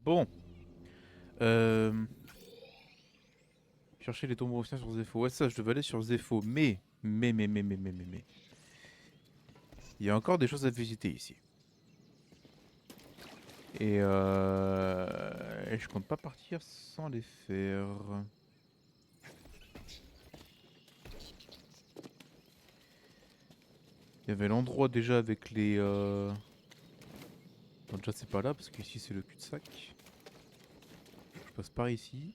Bon. Euh... Chercher les tombeaux anciens sur Zepho. Ouais, ça, je devais aller sur Zepho. Mais. Il y a encore des choses à visiter ici. Et je compte pas partir sans les faire. Il y avait l'endroit déjà avec les... Bon, déjà c'est pas là parce qu'ici c'est le cul-de-sac. Je passe par ici.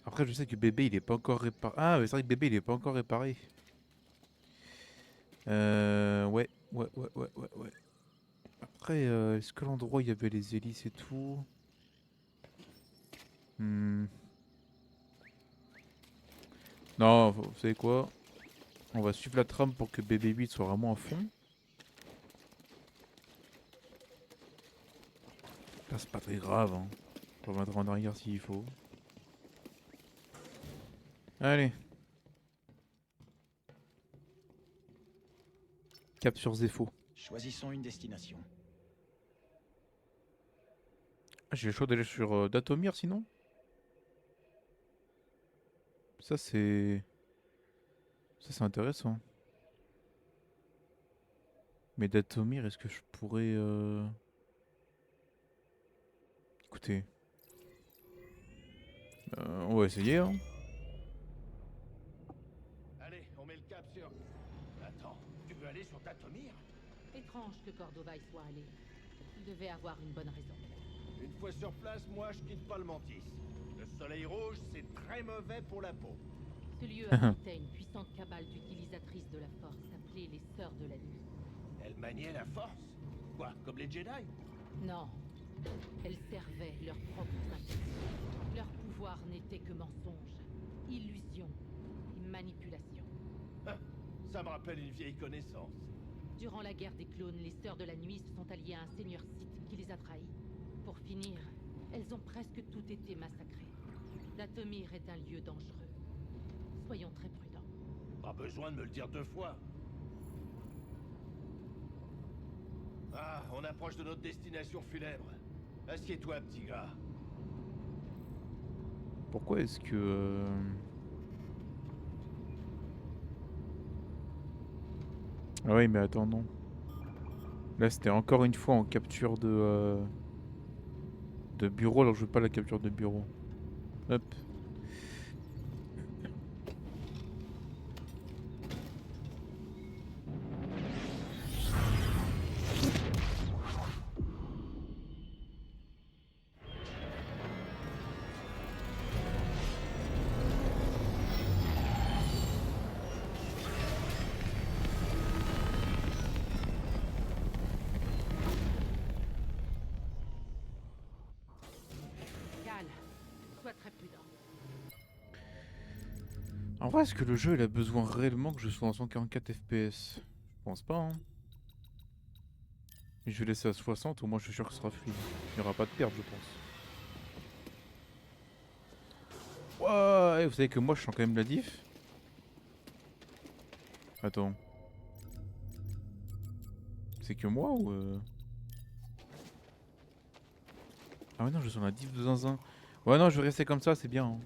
Après je sais que bébé il est pas encore réparé. Ah mais c'est vrai que bébé il est pas encore réparé. Ouais. Après est-ce que l'endroit il y avait les hélices et tout? Hmm. Non, vous savez quoi? On va suivre la trame pour que bébé 8 soit vraiment à fond. Là c'est pas très grave hein. On va remettre en arrière s'il faut. Allez, cap sur Zepho. Choisissons une destination. Ah, j'ai le choix d'aller sur Datomir sinon? Ça c'est... Ça c'est intéressant. Mais Datomir, est-ce que je pourrais... Écoutez, on va essayer hein. Allez, on met le cap sur... Attends, tu veux aller sur Datomir? Étrange que Cordova y soit allé. Il devait avoir une bonne raison. Une fois sur place, moi je quitte pas le Mantis. Le soleil rouge, c'est très mauvais pour la peau. Ce lieu abritait une puissante cabale d'utilisatrices de la force appelée les Sœurs de la Nuit. Elle maniait la force? Quoi, comme les Jedi? Non, elles servaient leur propre intérêt. Leur pouvoir n'était que mensonge, illusion et manipulation. Ah, ça me rappelle une vieille connaissance. Durant la guerre des clones, les Sœurs de la Nuit se sont alliées à un seigneur Sith qui les a trahis. Pour finir, elles ont presque toutes été massacrées. Datomir est un lieu dangereux. Soyons très prudents. Pas besoin de me le dire deux fois. Ah, on approche de notre destination funèbre. Assieds-toi, petit gars. Pourquoi est-ce que... Ah oui mais attends non. Là c'était encore une fois en capture de bureau alors je veux pas la capture de bureau. Hop. Cal, sois très prudent. En vrai est-ce que le jeu il a besoin réellement que je sois en 144 FPS? Je pense pas hein. Mais je vais laisser à 60 au moins je suis sûr que ce sera fluide. Il n'y aura pas de perte je pense. Ouais, vous savez que moi je sens quand même la diff. Attends. C'est que moi ou Ah ouais non je sens la diff de zinzin. Ouais non je vais rester comme ça c'est bien hein.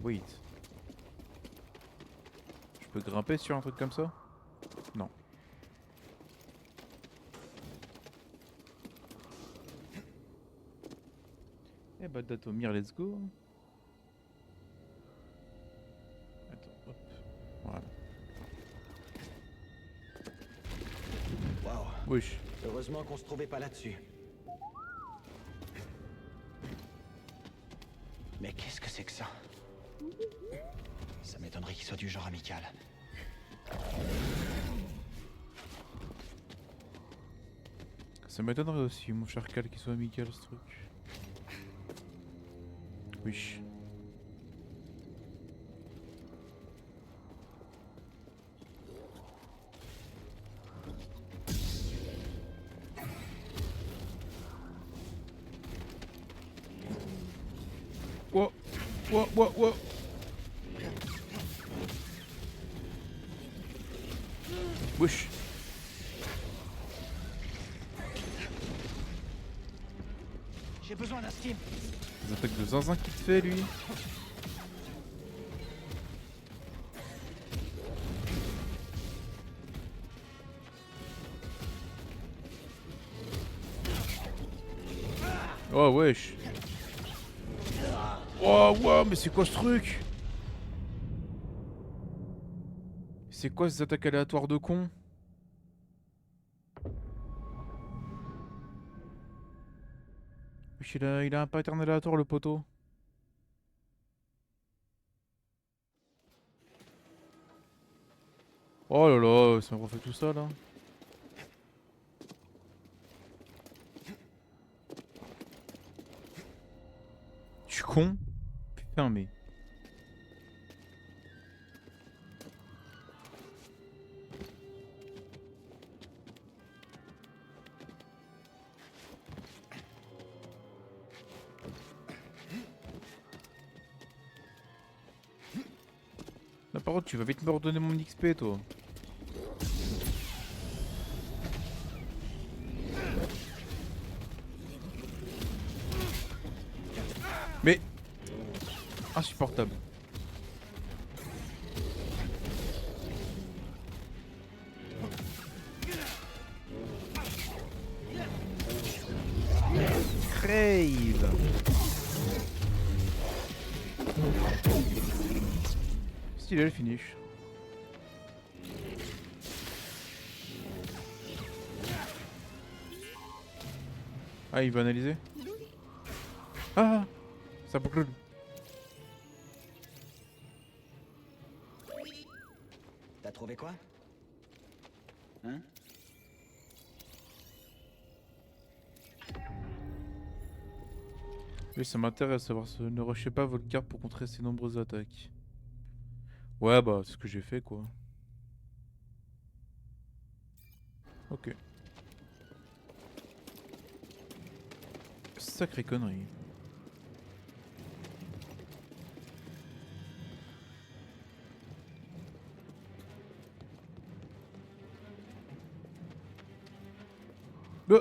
Wait. Je peux grimper sur un truc comme ça? Non. Eh bah Datomir let's go. Attends hop. Voilà. Waouh. Wesh. Heureusement qu'on se trouvait pas là-dessus. Mais qu'est-ce que c'est que ça? Ça m'étonnerait qu'il soit du genre amical. Ça m'étonnerait aussi mon cher Cal qu'il soit amical ce truc. Wesh. Wow. Wesh. J'ai besoin d'un stim. Des attaques de zinzin qu'il te fait lui. Oh wesh. Oh wow, mais c'est quoi ce truc? C'est quoi ces attaques aléatoires de con? Wesh, il a un pattern aléatoire le poteau. Oh là là, ça me refait tout ça là. Je suis con. Putain mais. Là par contre tu vas vite me redonner mon XP toi. Mais insupportable. Crave. Stylé le finish. Ah il va analyser. Ah ça boucle. T'as trouvé quoi? Hein? Oui ça m'intéresse savoir ne rushez pas votre carte pour contrer ces nombreuses attaques. Ouais bah c'est ce que j'ai fait quoi. Ok. Sacrée connerie. Oh.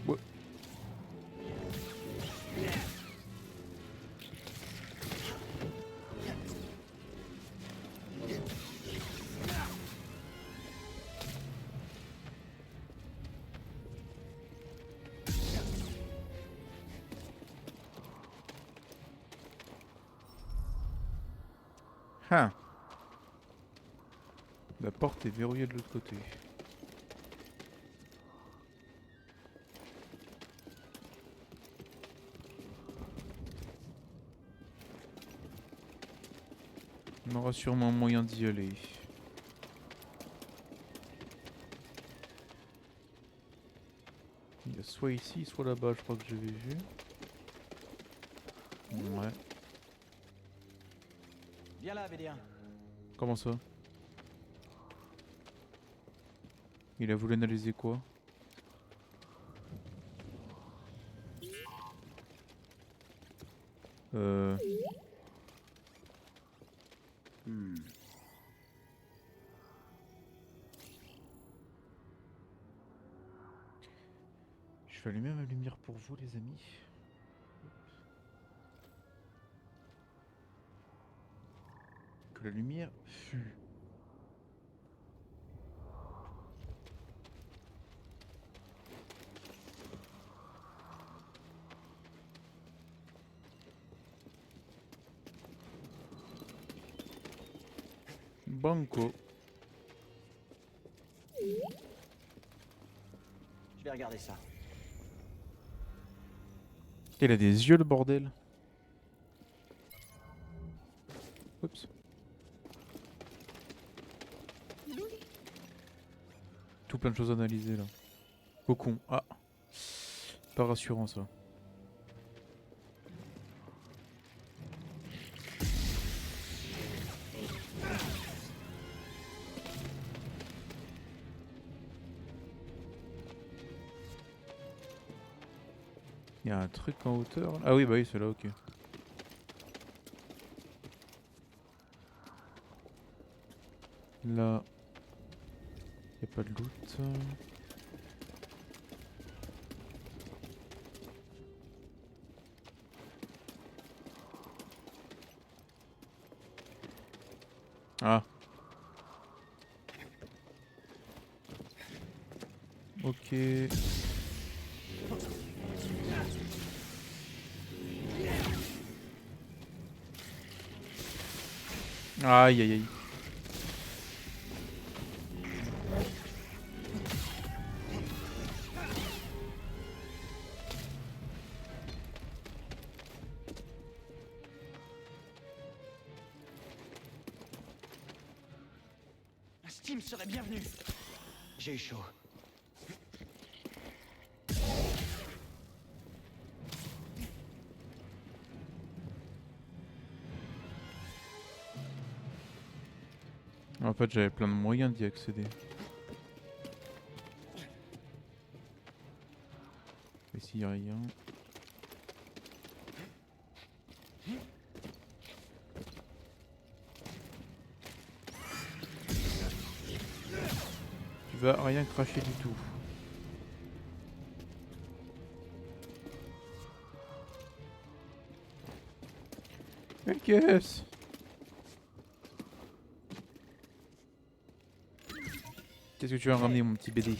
Ouais. Ah. La porte est verrouillée de l'autre côté. On aura sûrement moyen d'y aller. Il y a soit ici, soit là-bas, je crois que j'avais vu. Ouais. Viens là, Védien. Comment ça? Il a voulu analyser quoi? Je vais allumer ma lumière pour vous les amis. Que la lumière fût. Banco. Je vais regarder ça. Il a des yeux le bordel. Oups. Tout plein de choses à analyser là. Cocon. Ah. Pas rassurant ça. y a un truc en hauteur. Ah oui, bah oui, c'est là, ok. Là, y a pas de loot. Ah. Ok. Aïe aïe aïe. Steam serait bienvenu. J'ai eu chaud. En fait, j'avais plein de moyens d'y accéder. Ici, y a rien. Tu vas rien cracher du tout. Quelle caisse? Qu'est-ce que tu vas ramener, mon petit BD?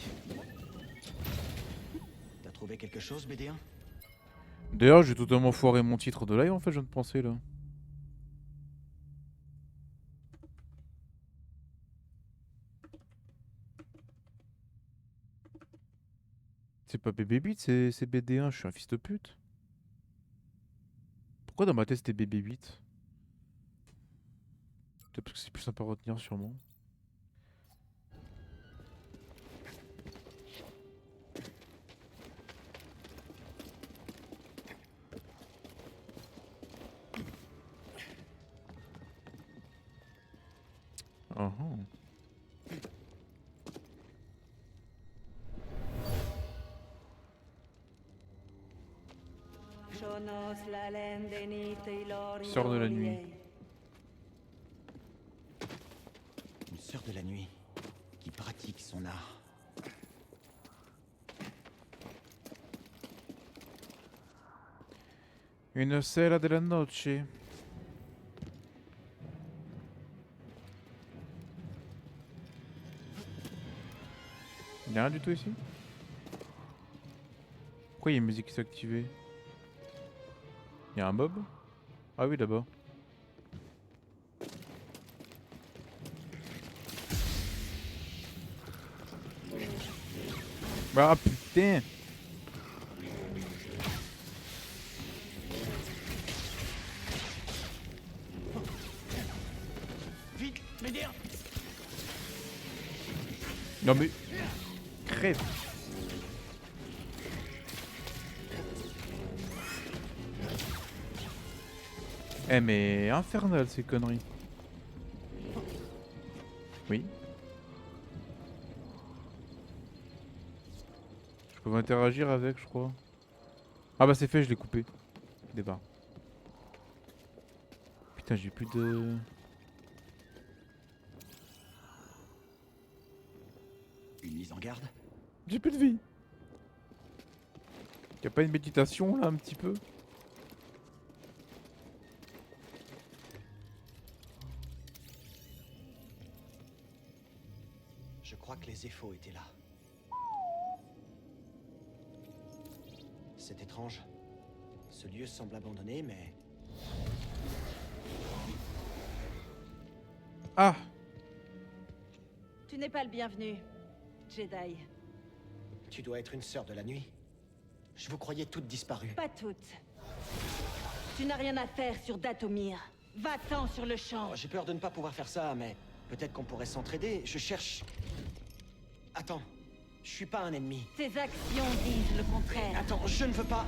T'as trouvé quelque chose, BD1? D'ailleurs, j'ai totalement foiré mon titre de live en fait, je viens de penser là. C'est pas BB8, c'est BD1, je suis un fils de pute. Pourquoi dans ma tête c'était BB8? Peut-être parce que c'est plus sympa à retenir sûrement. Ah ah. Sœur de la nuit. Une sœur de la nuit qui pratique son art. Une sera de la noche. Y'a rien du tout ici? Pourquoi il y a une musique qui s'est activée? Y'a un mob? Ah oui, là-bas. Ah putain! Vite, BD1! Non mais... Crève! Eh mais infernal ces conneries. Oui. Je peux interagir avec, je crois. Ah bah c'est fait, je l'ai coupé. Débat. Putain, j'ai plus de... Une mise en garde? J'ai plus de vie. Y'a pas une méditation là un petit peu? Je crois que les Zéphos étaient là. C'est étrange. Ce lieu semble abandonné, mais... Ah! Tu n'es pas le bienvenu, Jedi. Tu dois être une sœur de la nuit. Je vous croyais toutes disparues. Pas toutes. Tu n'as rien à faire sur Dathomir. Va-t'en sur le champ. Oh, j'ai peur de ne pas pouvoir faire ça, mais... Peut-être qu'on pourrait s'entraider. Je cherche... Attends. Je suis pas un ennemi. Tes actions disent le contraire. Attends, je ne veux pas...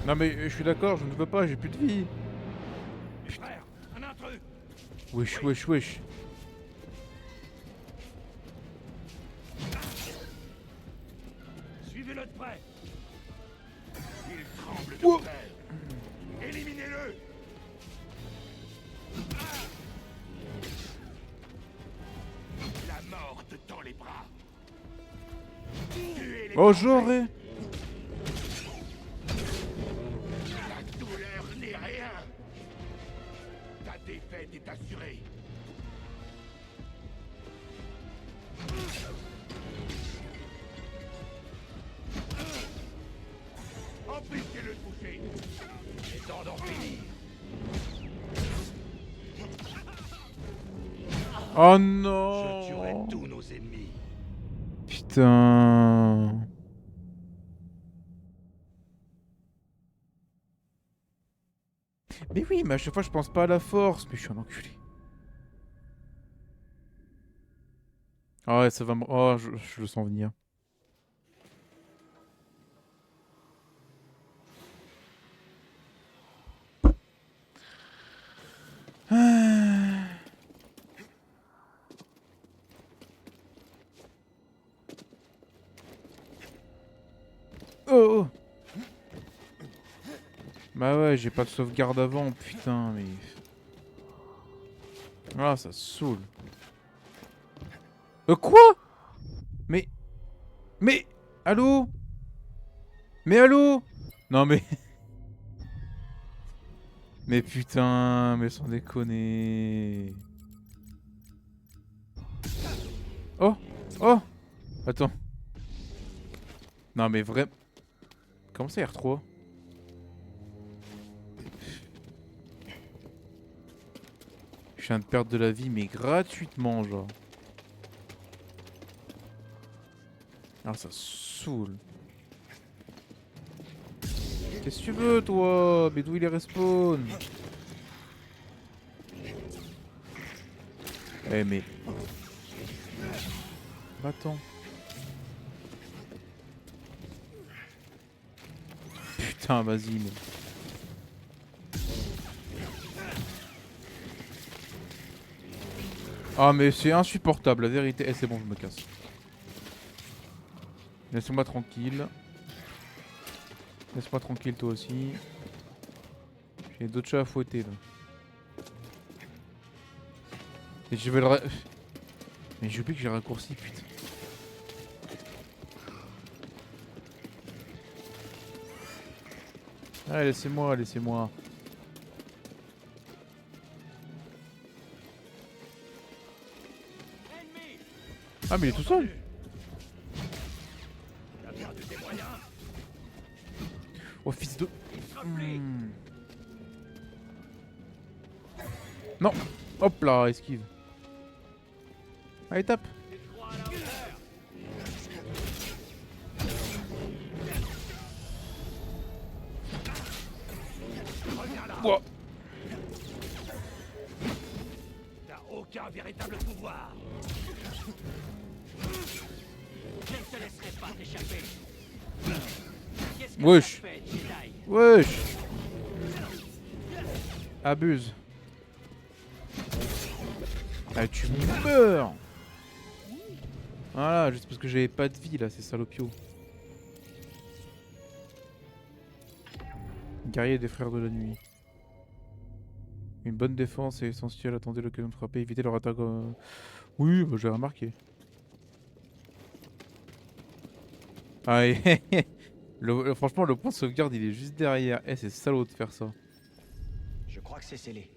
Non mais je suis d'accord, je ne veux pas, j'ai plus de vie. Frère, un intrus! Wesh, wesh, wesh. Suivez-le de près. Il tremble de Wow. peur. Éliminez-le. La mort te tend les bras. Tuez les Oh, Français. j'aurais. La douleur n'est rien. Ta défaite est assurée. Empêchez-le de bouger. Il est temps d'en finir. Oh Je tuerai non. tous nos ennemis. Putain. Mais oui, mais à chaque fois je pense pas à la force, mais je suis un enculé. Ah ouais, ça va me... Oh, je le sens venir. Ah. Oh, oh. Bah ouais, j'ai pas de sauvegarde avant, putain, mais... Ah, ça saoule. Quoi? Mais... Mais... Allô? Mais allô? Non mais... Mais putain, mais sans déconner... Oh! Oh! Attends. Non mais vrai... Comment ça R3? Je viens de perdre de la vie, mais gratuitement, genre. Ah, ça saoule. Qu'est-ce que tu veux, toi? Mais d'où il est respawn? Eh, mais... Va-t'en. Putain, vas-y, mais... Ah, mais c'est insupportable, la vérité. Eh, c'est bon, je me casse. Laisse-moi tranquille. Laisse-moi tranquille, toi aussi. J'ai d'autres chats à fouetter, là. Et je vais le... Mais j'ai oublié que j'ai raccourci, putain. Allez, laissez-moi, laissez-moi. Ah, mais il est tout seul. La perdu des moyens. Oh, fils de... Il se replie. Non. Hop là, esquive. Allez, tape. Il croit à la hauteur. Reviens là. Ouah. T'as aucun véritable pouvoir. Je ne te laisserai pas t'échapper. Qu'est-ce que Wesh. t'as fait, Jedi? Wesh. Abuse. Ah, tu meurs. Voilà, juste parce que j'avais pas de vie là, c'est salopio. Guerrier des frères de la nuit. Une bonne défense est essentielle, attendez l'occasion de frapper, évitez leur attaque. Oui, bah, j'ai remarqué. Ah, et franchement, le point de sauvegarde il est juste derrière. Eh, c'est salaud de faire ça. Je crois que c'est scellé.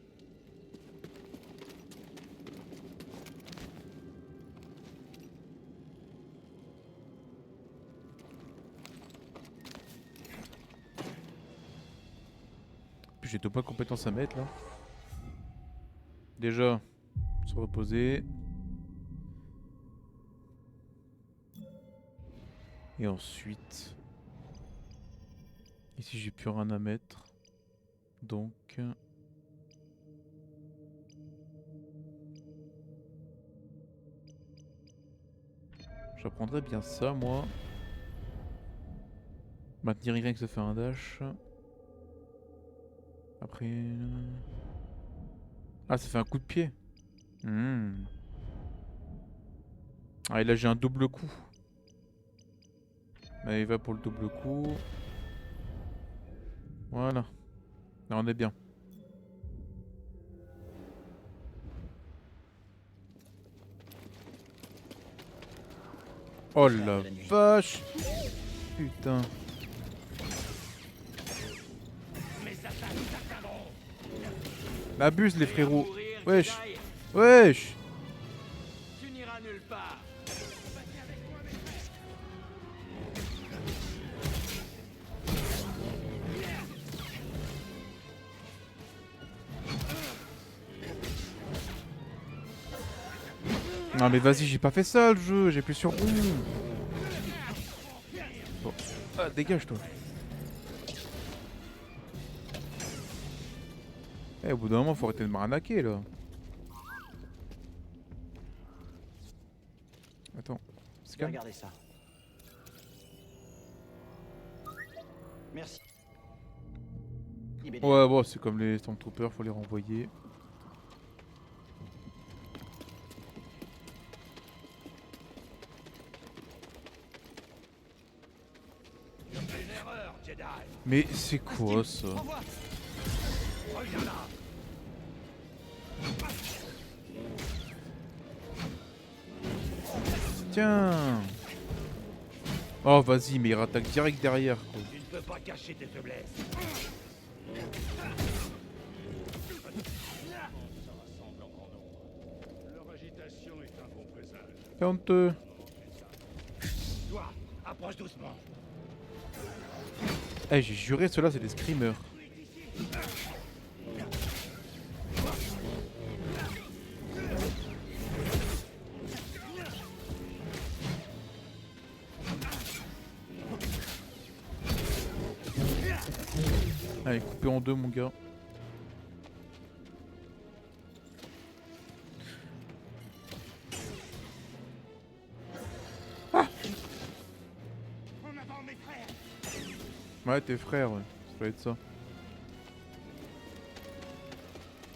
Puis j'ai deux points de compétences à mettre là. Déjà, se reposer. Et ensuite... Ici j'ai plus rien à mettre. Donc... J'apprendrais bien ça moi. Maintenir Y ça fait un dash. Après... Ah, ça fait un coup de pied. Ah, et là j'ai un double coup. Mais il va pour le double coup. Voilà. Là on est bien. Oh la vache. Putain. Abuse les frérots. Wesh. Wesh. Tu n'iras nulle part. Non mais vas-y, j'ai pas fait ça le jeu, j'ai plus sur rond. Bon. Ah, dégage toi. Eh, au bout d'un moment, faut arrêter de m'arnaquer là. Attends. C'est calme. Regardez ça. Merci. IBD. Ouais, bon, c'est comme les Stormtroopers, faut les renvoyer. Une erreur, Jedi. Mais c'est quoi ça? Renvoie. Reviens là. Tiens. Oh, vas-y, mais il rattaque direct derrière quoi. Tu ne peux pas cacher tes faiblesses. Leur agitation est un bon présage. C'est honteux. Toi, approche doucement. Eh, j'ai juré, ceux-là, c'est des screamers. Allez, coupé en deux, mon gars. En avant, mes frères. Ouais, tes frères, ouais. Ça doit être ça.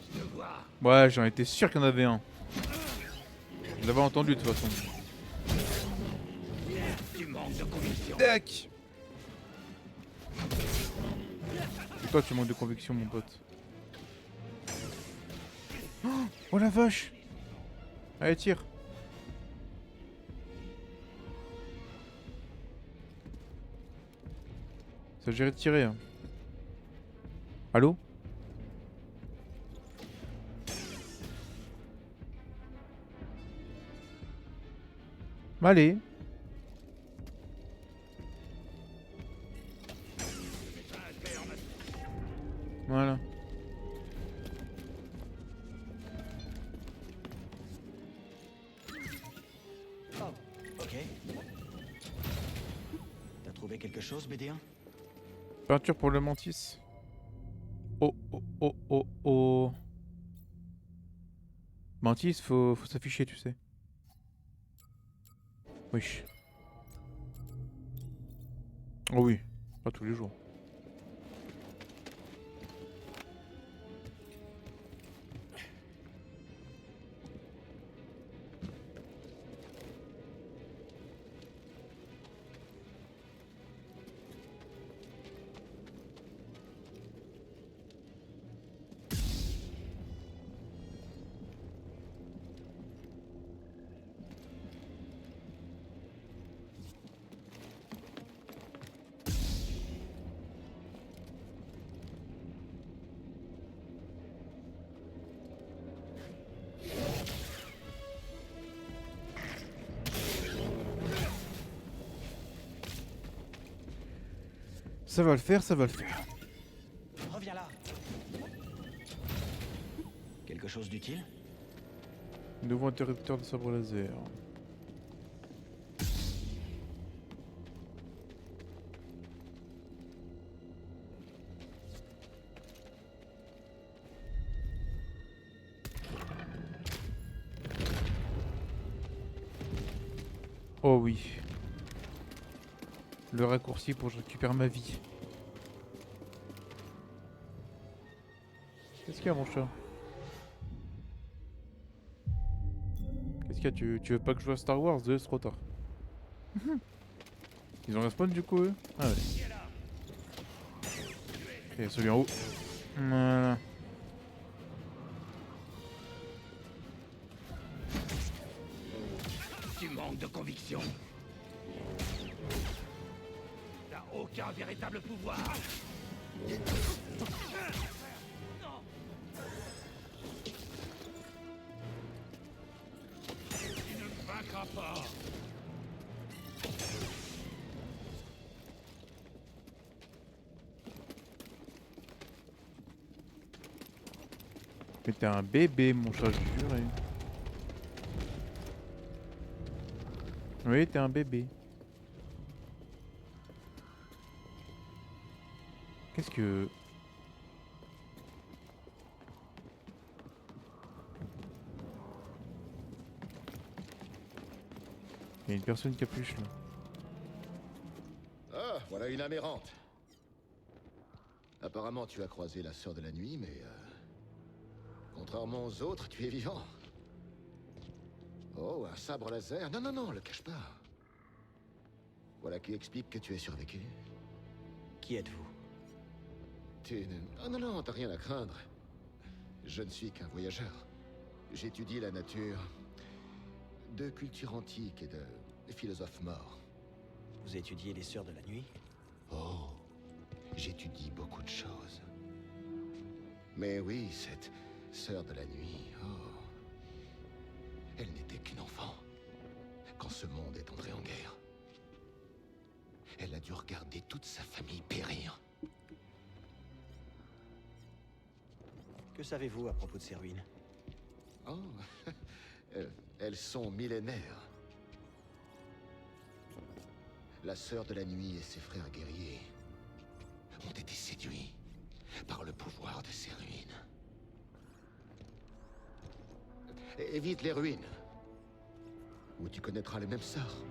Je te vois. Ouais, j'en étais sûr qu'il y en avait un. Je l'avais entendu de toute façon. Tu manques de conviction. Tac. Et toi, tu manques de conviction, mon pote. Oh la vache. Allez, tire. Ça gérait de tirer. Hein. Allô? Allez. Voilà. Oh, ok. T'as trouvé quelque chose, BD1? Peinture pour le mantis. Oh oh oh oh oh. Mantis, faut s'afficher, tu sais. Wesh. Oh oui, pas tous les jours. Ça va le faire, ça va le faire. Reviens là. Quelque chose d'utile? Nouveau interrupteur de sabre laser. Oh oui. Le raccourci pour que je récupère ma vie. Qu'est-ce qu'il y a, mon chat? Qu'est-ce qu'il y a? Tu veux pas que je joue à Star Wars? C'est trop tard. Ils ont respawn du coup eux? Ah ouais. Ok, celui en haut. Voilà. Tu manques de conviction. T'as aucun véritable pouvoir. Tu ne me vaincras pas. Mais t'es un bébé mon chat, je te jure. Oui, t'es un bébé. Qu'est-ce que... Il y a une personne capuche là. Ah, voilà une amérante. Apparemment, tu as croisé la sœur de la nuit, mais... contrairement aux autres, tu es vivant. Oh, un sabre laser? Non, non, non, le cache pas. Voilà qui explique que tu es survécu. Qui êtes-vous? Tu ne... Oh non, non, t'as rien à craindre. Je ne suis qu'un voyageur. J'étudie la nature de culture antique et de philosophes morts. Vous étudiez les Sœurs de la Nuit? Oh, j'étudie beaucoup de choses. Mais oui, cette sœur de la nuit, oh... Elle n'était qu'une enfant quand ce monde est entré en guerre. Elle a dû regarder toute sa famille périr. Que savez-vous à propos de ces ruines? Oh, elles sont millénaires. La sœur de la nuit et ses frères guerriers ont été séduits par le pouvoir de ces ruines. Évite les ruines, ou tu connaîtras le même sort.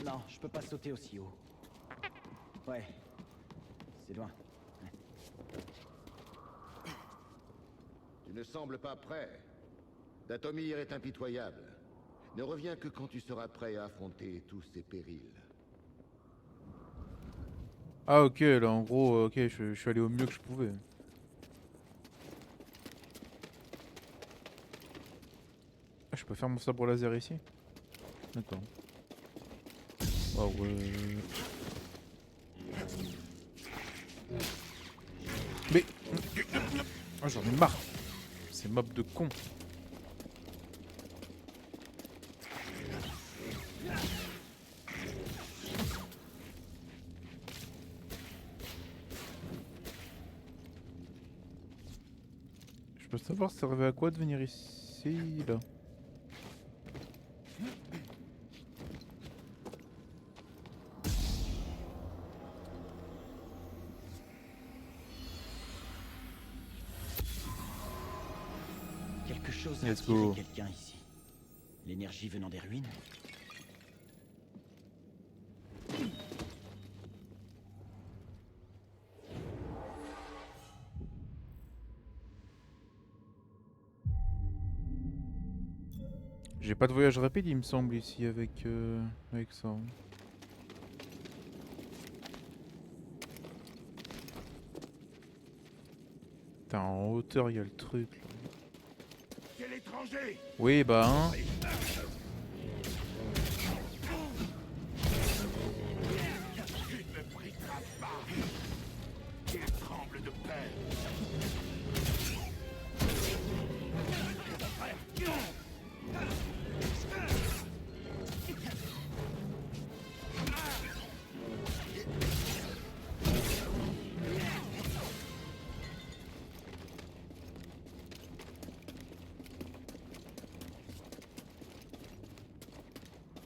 Non, je peux pas sauter aussi haut. Ouais, c'est loin. Tu ne sembles pas prêt. Dathomir est impitoyable. Ne reviens que quand tu seras prêt à affronter tous ces périls. Ah ok, là en gros, ok, je suis allé au mieux que je pouvais. Ah, je peux faire mon sabre laser ici? D'accord. Ah ouais. Mais... Ah, j'en ai marre. Ces mobs de cons. Je peux savoir ça servait à quoi de venir ici, là? Quelque chose a Let's attiré go. quelqu'un ici. L'énergie venant des ruines? J'ai pas de voyage rapide, il me semble, ici, avec ça. Putain, en hauteur, il y a le truc, là. Quel étranger! Oui, bah, hein. Tu ne me briseras pas! Il tremble de peur!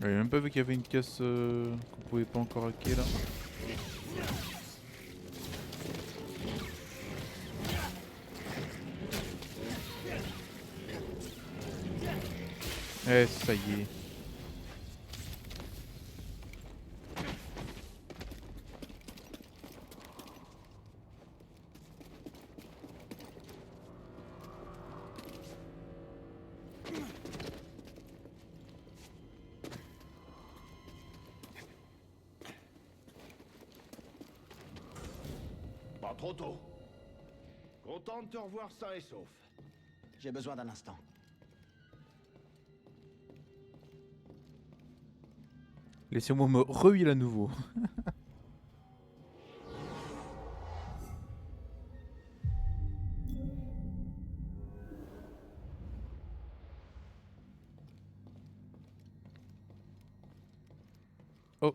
J'avais même pas vu qu'il y avait une caisse qu'on pouvait pas encore hacker, là. Eh, ça y est. pas trop tôt. Content de te revoir sain et sauf. J'ai besoin d'un instant. Laissez-moi me rehuile à nouveau. Oh,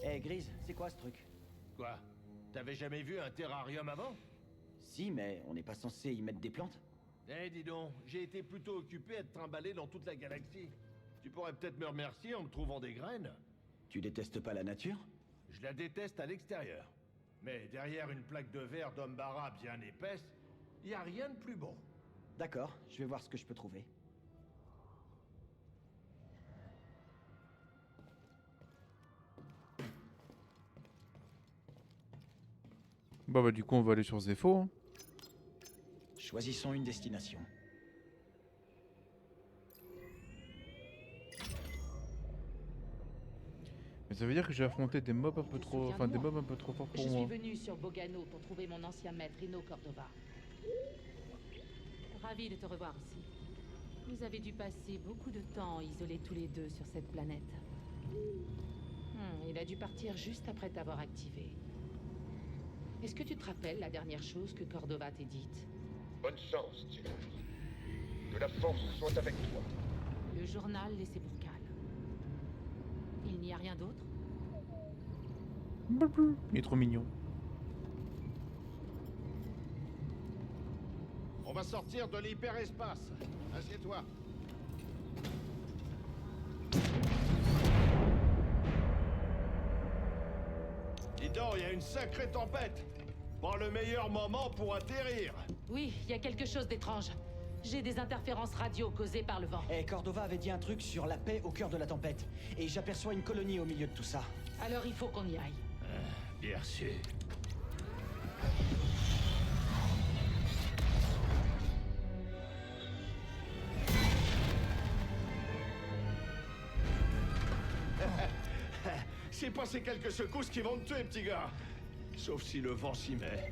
Hé, Grise, c'est quoi ce truc? Quoi? T'avais jamais vu un terrarium avant? Si, mais on n'est pas censé y mettre des plantes? Eh, dis donc, j'ai été plutôt occupé à te trimballer dans toute la galaxie. Tu pourrais peut-être me remercier en me trouvant des graines. Tu détestes pas la nature? Je la déteste à l'extérieur. Mais derrière une plaque de verre d'Ombara bien épaisse, y a rien de plus beau. D'accord, je vais voir ce que je peux trouver. bah du coup on va aller sur Zepho. Hein. Choisissons une destination. Mais ça veut dire que j'ai affronté des mobs un peu trop, enfin des mobs un peu trop forts Je pour suis moi. venu sur Bogano pour trouver mon ancien maître Ino Cordova. Ravi de te revoir ici. Vous avez dû passer beaucoup de temps isolés tous les deux sur cette planète. Il a dû partir juste après t'avoir activé. Est-ce que tu te rappelles la dernière chose que Cordova t'ait dite? Bonne chance, Jedi. Que la force soit avec toi. Le journal laissé pour Cal. Il n'y a rien d'autre? Il est trop mignon. On va sortir de l'hyperespace. Assieds-toi. Dis donc, il y a une sacrée tempête. Pas le meilleur moment pour atterrir. Oui, il y a quelque chose d'étrange. J'ai des interférences radio causées par le vent. Hé, Cordova avait dit un truc sur la paix au cœur de la tempête. Et j'aperçois une colonie au milieu de tout ça. Alors il faut qu'on y aille. Bien sûr. C'est passé quelques secousses qui vont te tuer, petit gars. Sauf si le vent s'y met.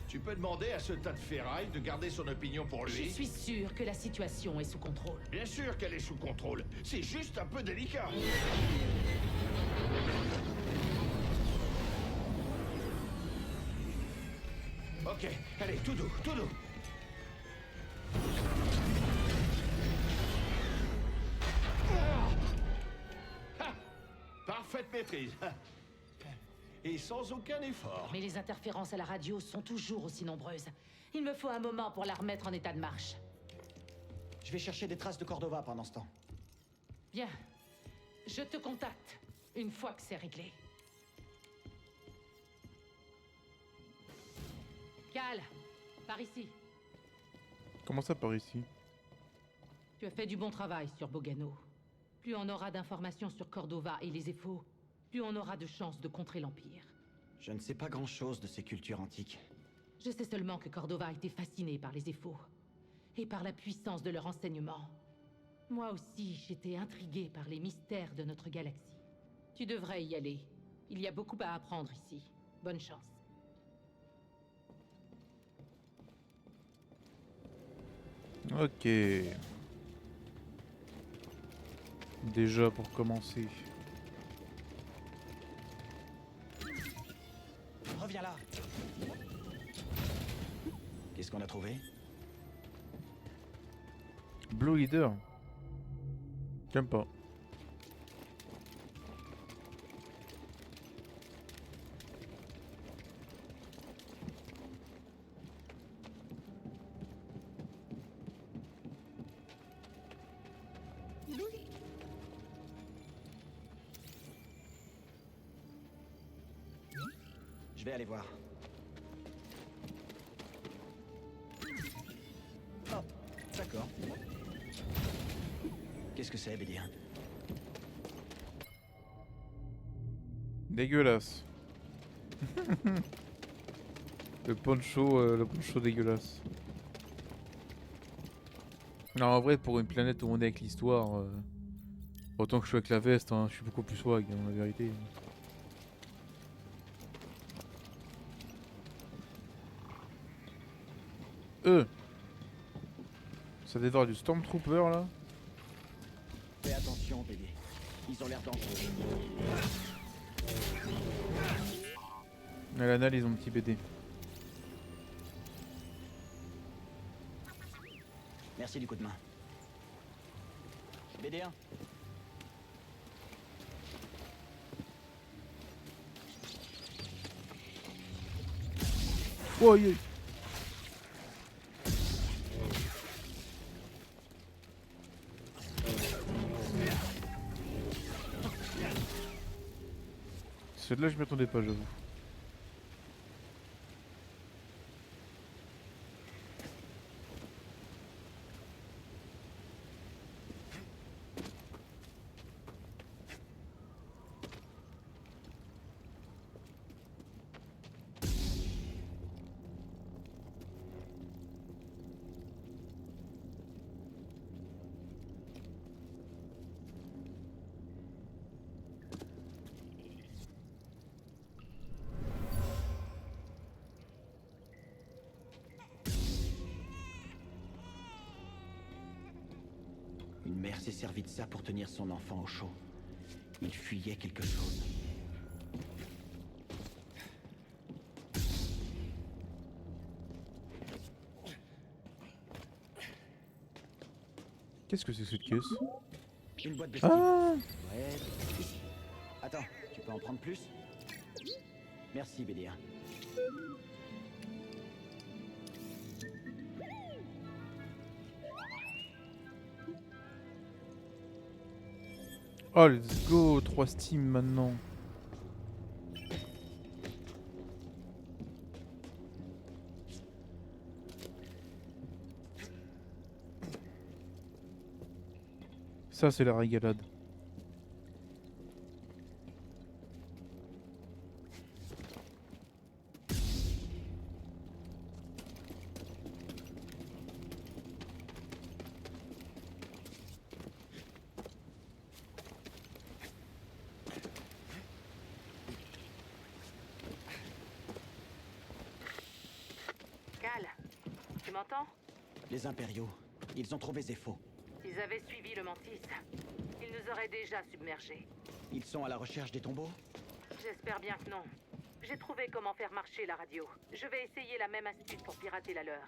Tu peux demander à ce tas de ferraille de garder son opinion pour Je lui. suis sûre que la situation est sous contrôle. Bien sûr qu'elle est sous contrôle. C'est juste un peu délicat. Ok, allez, tout doux, tout doux. Ah, parfaite maîtrise. Et sans aucun effort. Mais les interférences à la radio sont toujours aussi nombreuses. Il me faut un moment pour la remettre en état de marche. Je vais chercher des traces de Cordova pendant ce temps. Bien. Je te contacte une fois que c'est réglé. Cal, par ici. Comment ça par ici? Tu as fait du bon travail sur Bogano. Plus on aura d'informations sur Cordova et les Ephos, plus on aura de chances de contrer l'Empire. Je ne sais pas grand-chose de ces cultures antiques. Je sais seulement que Cordova était fasciné par les Ephos et par la puissance de leur enseignement. Moi aussi, j'étais intrigué par les mystères de notre galaxie. Tu devrais y aller. Il y a beaucoup à apprendre ici. Bonne chance. Ok. Déjà pour commencer. Reviens là. Qu'est-ce qu'on a trouvé? Blue Leader. J'aime pas. Je vais aller voir. Oh, d'accord. Qu'est-ce que c'est, Bédien? Dégueulasse. le poncho dégueulasse. Non, en vrai, pour une planète où on est avec l'histoire, autant que je suis avec la veste, hein, je suis beaucoup plus swag, hein, la vérité. eux. Ça dévore du Stormtrooper là. Fais attention, BD. Ils ont l'air dangereux. À l'anal, ils ont un petit BD. Merci du coup de main. BD1. Oh, yeah. Celle-là, je m'y attendais pas, j'avoue. Une mère s'est servie de ça pour tenir son enfant au chaud. Il fuyait quelque chose. Qu'est-ce que c'est que cette caisse? Une boîte de style. Ah! Ouais, ici. Attends, tu peux en prendre plus? Merci, BD1. Oh, let's go! 3 Steam maintenant. Ça, c'est la régalade. Cal, tu m'entends? Les impériaux, ils ont trouvé Zepho. S'ils avaient suivi le Mantis, ils nous auraient déjà submergés. Ils sont à la recherche des tombeaux? J'espère bien que non. J'ai trouvé comment faire marcher la radio. Je vais essayer la même astuce pour pirater la leur.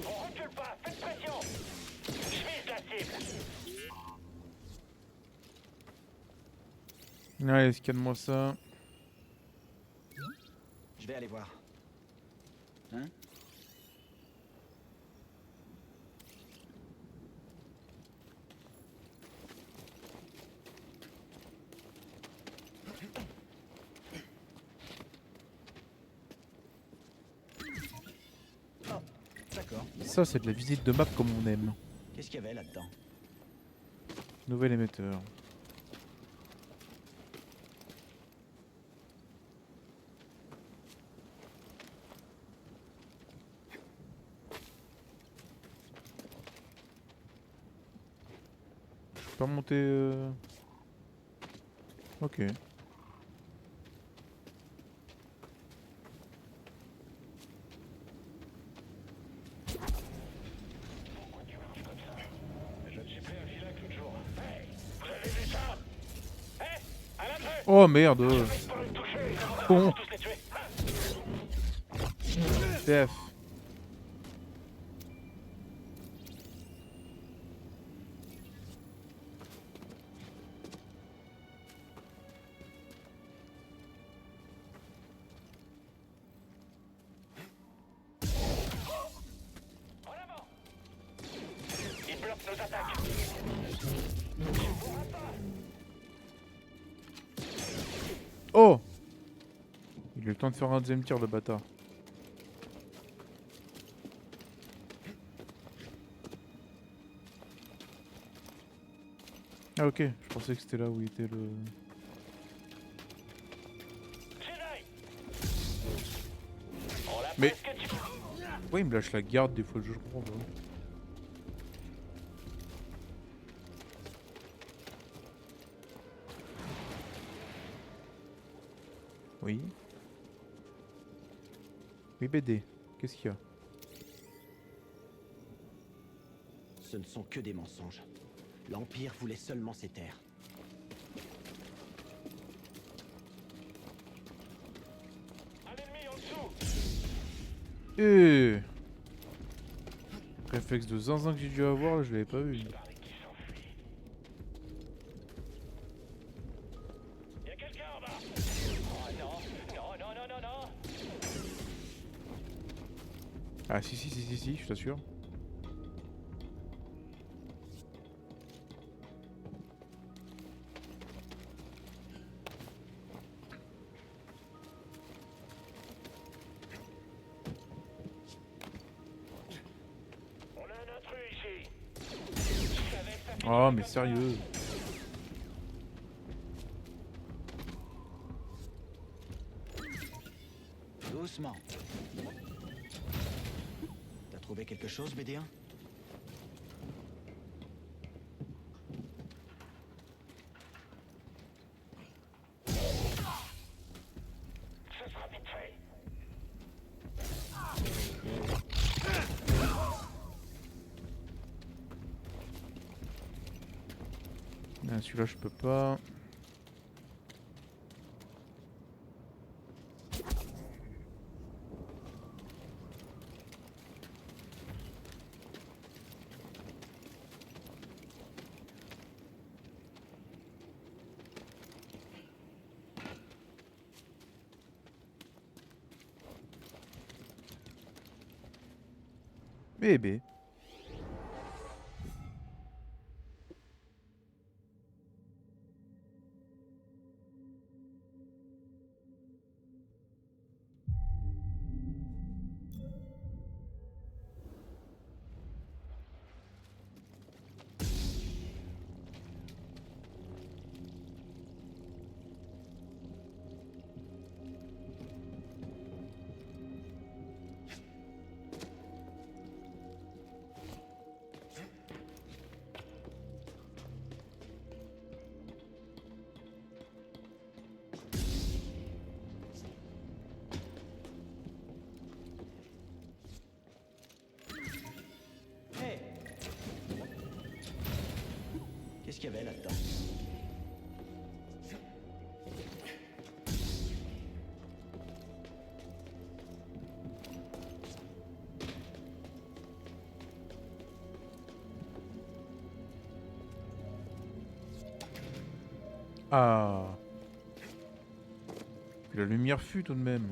On recule pas, faites pression. Je vise la cible. Allez, scanne-moi ça. Je vais aller voir. Hein? Oh, d'accord. Ça, c'est de la visite de map comme on aime. Qu'est-ce qu'il y avait là-dedans? Nouvel émetteur. Je peux pas monter. Ok. Je ne suis plus un vilain clou de jour. Hey, vous avez vu ça? Hey, à l'entrée. Oh merde! Pour le toucher, Con. tous les tuer. TF. En avant. Ils bloquent nos attaques. Oh! Il a eu le temps de faire un deuxième tir, le bâtard. Ah ok, je pensais que c'était là où il était le... Jedi. On l'a Mais- presque tué. Ouais, il me lâche la garde des fois, je comprends pas. Oui. Oui, BD. Qu'est-ce qu'il y a? Ce ne sont que des mensonges. L'Empire voulait seulement ces terres. Un ennemi en dessous. Réflexe de zinzin que j'ai dû avoir, là, je l'avais pas vu. Pareil qui s'enfuit. Y a quelqu'un en bas. Oh non, non, non, non, non, non. Ah si, je t'assure. On a un intrus ici. Je savais que ça finirait Oh mais comme ça. sérieux. Doucement. T'as trouvé quelque chose, BD1? Ce sera vite fait. Ah, celui-là je peux pas. Bébé. Hey! Qu'est-ce qu'il y avait là-dedans? Ah. Puis la lumière fut tout de même.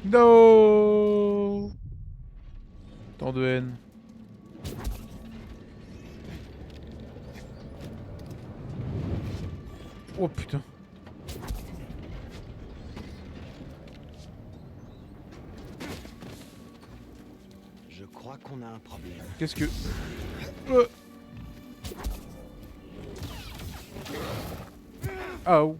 No. Tant de haine. Oh putain. Je crois qu'on a un problème. Qu'est-ce que... Aouh.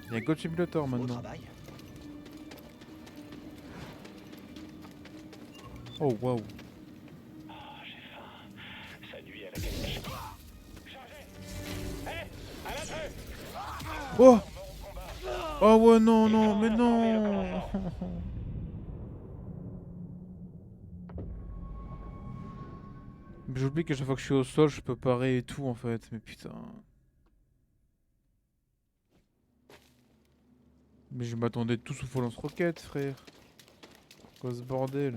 Il y a God Simulator Au maintenant. travail. Oh waouh. Oh, j'ai faim. Ça nuit à la qualité. Chargez. Hé, à l'intrus. Oh. Mort au combat. Oh ouais non Il non faut mais informer le non. commandant. J'oublie qu'à chaque fois que je suis au sol je peux parer et tout en fait. Mais putain. Mais je m'attendais tout sauf au lance-roquette frère. Quoi ce bordel?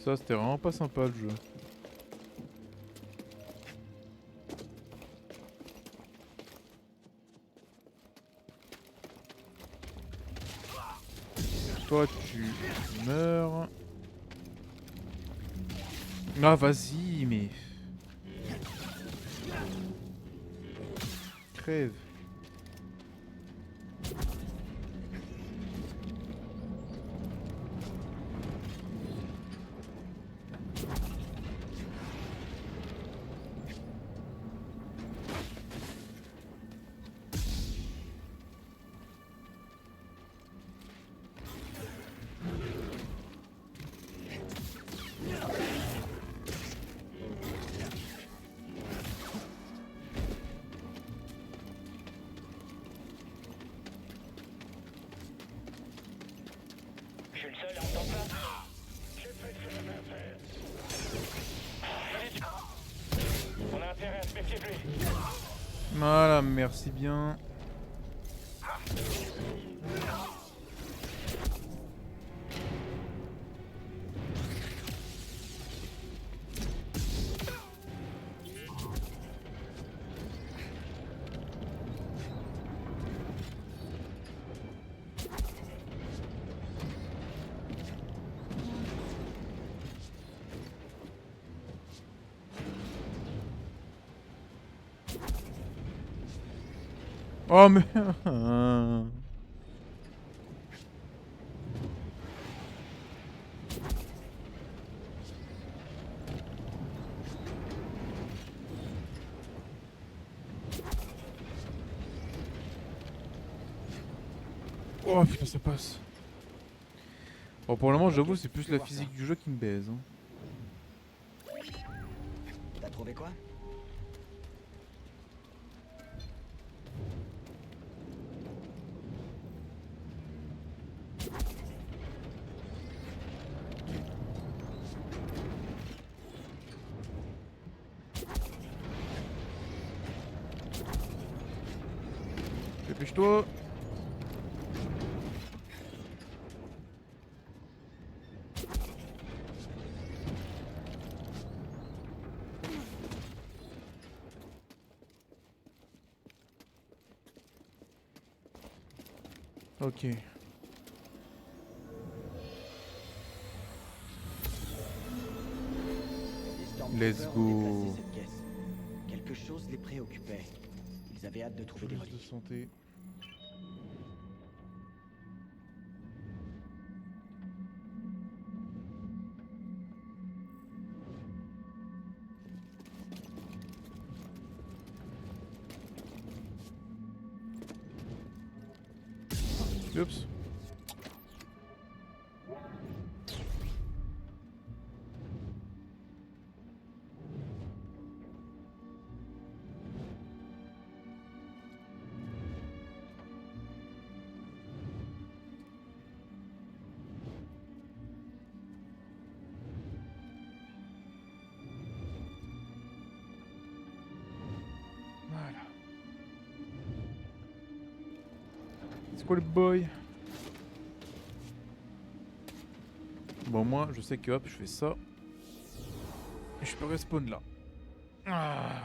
Ça c'était vraiment pas sympa le jeu. Toi, tu meurs. Ah, vas-y, mais... Crève. Je suis le seul à entendre ça. J'ai fait la même affaire. On a intérêt à se méfier de lui. Voilà, merci bien. Oh mais... Oh putain, ça passe. Bon, pour le moment, j'avoue, c'est plus la physique du jeu qui me baise. Hein. T'as trouvé quoi? Dépêche-toi. Ok. Les Let's Stormtroopers go. ont déplacé cette caisse. Quelque chose les préoccupait. Ils avaient hâte de trouver des Plus de reliques. santé. Oups. Voilà. C'est quoi le boy? Bon, moi, je sais que hop, je fais ça. Et je peux respawn là. Ah.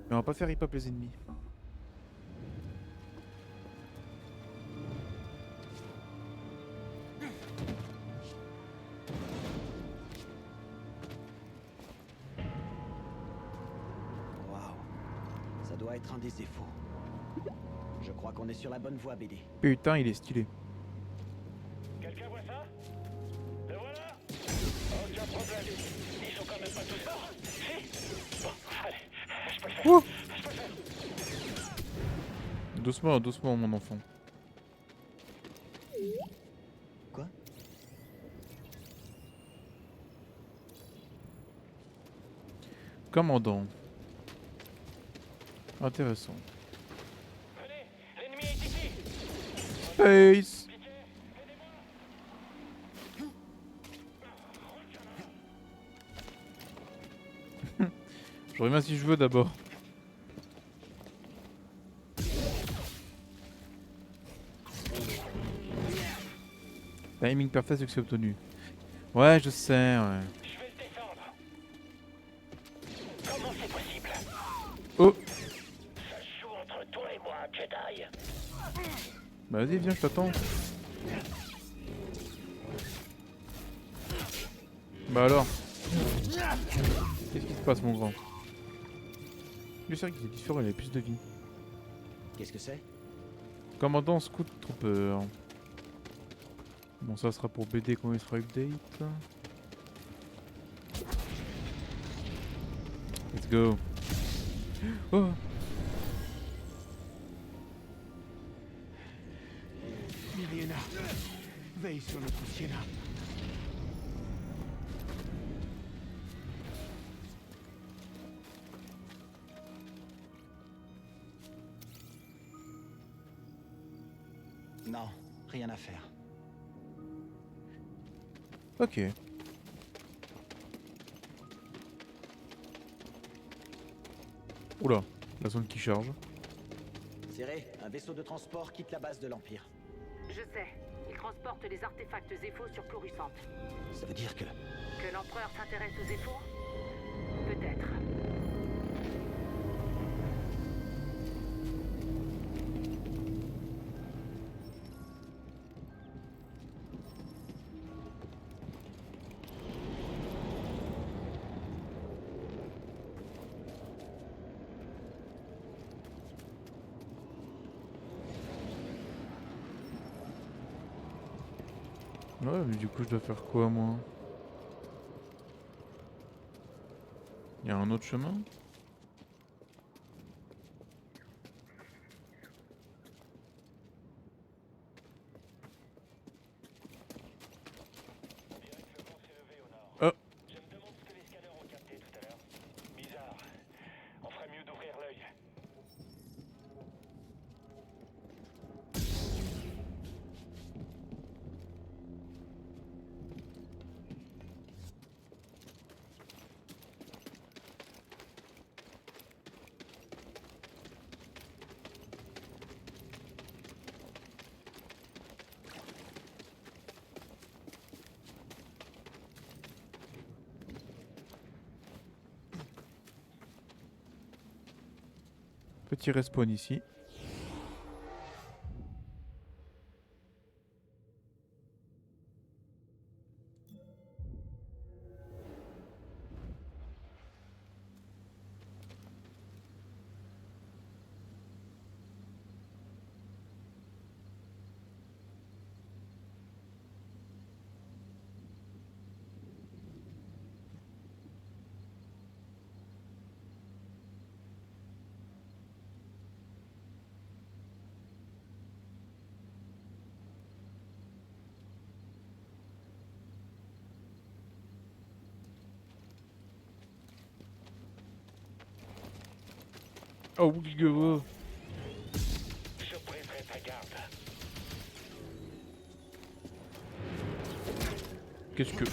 Mais on va pas faire hip-hop les ennemis. Waouh. Ça doit être un des effets. Je crois qu'on est sur la bonne voie, BD. Putain, il est stylé. Quelqu'un voit ça? Le voilà? Aucun problème. Ils sont quand même pas tous morts. Si? Bon, allez. Je peux le faire. Ouh. Je peux le faire. Doucement, doucement, mon enfant. Quoi? Commandant. Intéressant. Venez, l'ennemi est ici. Space. Je reviens si je veux d'abord. Timing parfait, succès obtenu. Ouais, je sais, ouais. Je vais le défendre. Comment c'est possible? Oh. Ça se joue entre toi et moi, Jedi. Bah vas-y, viens, je t'attends. Bah alors. Qu'est-ce qui se passe, mon grand? Lui, c'est vrai qu'il est différent, il a plus de vie. Qu'est-ce que c'est? Commandant Scout Trooper. Bon, ça sera pour BD quand il sera update. Let's go. Oh. Myriena, veille sur notre Sienna. Non, rien à faire. Ok. Oula, la zone qui charge. Serré, un vaisseau de transport quitte la base de l'Empire. Je sais. Il transporte les artefacts Zepho sur Coruscant. Ça veut dire que... Que l'Empereur s'intéresse aux Zepho? Peut-être. Ouais, mais du coup, je dois faire quoi, moi? Il y a un autre chemin? Oh! Je me demande ce que les scanners ont capté tout à l'heure. Bizarre. On ferait mieux d'ouvrir l'œil. Petit respawn ici. Oh, oui, gros. Je briserai ta garde. Qu'est-ce que...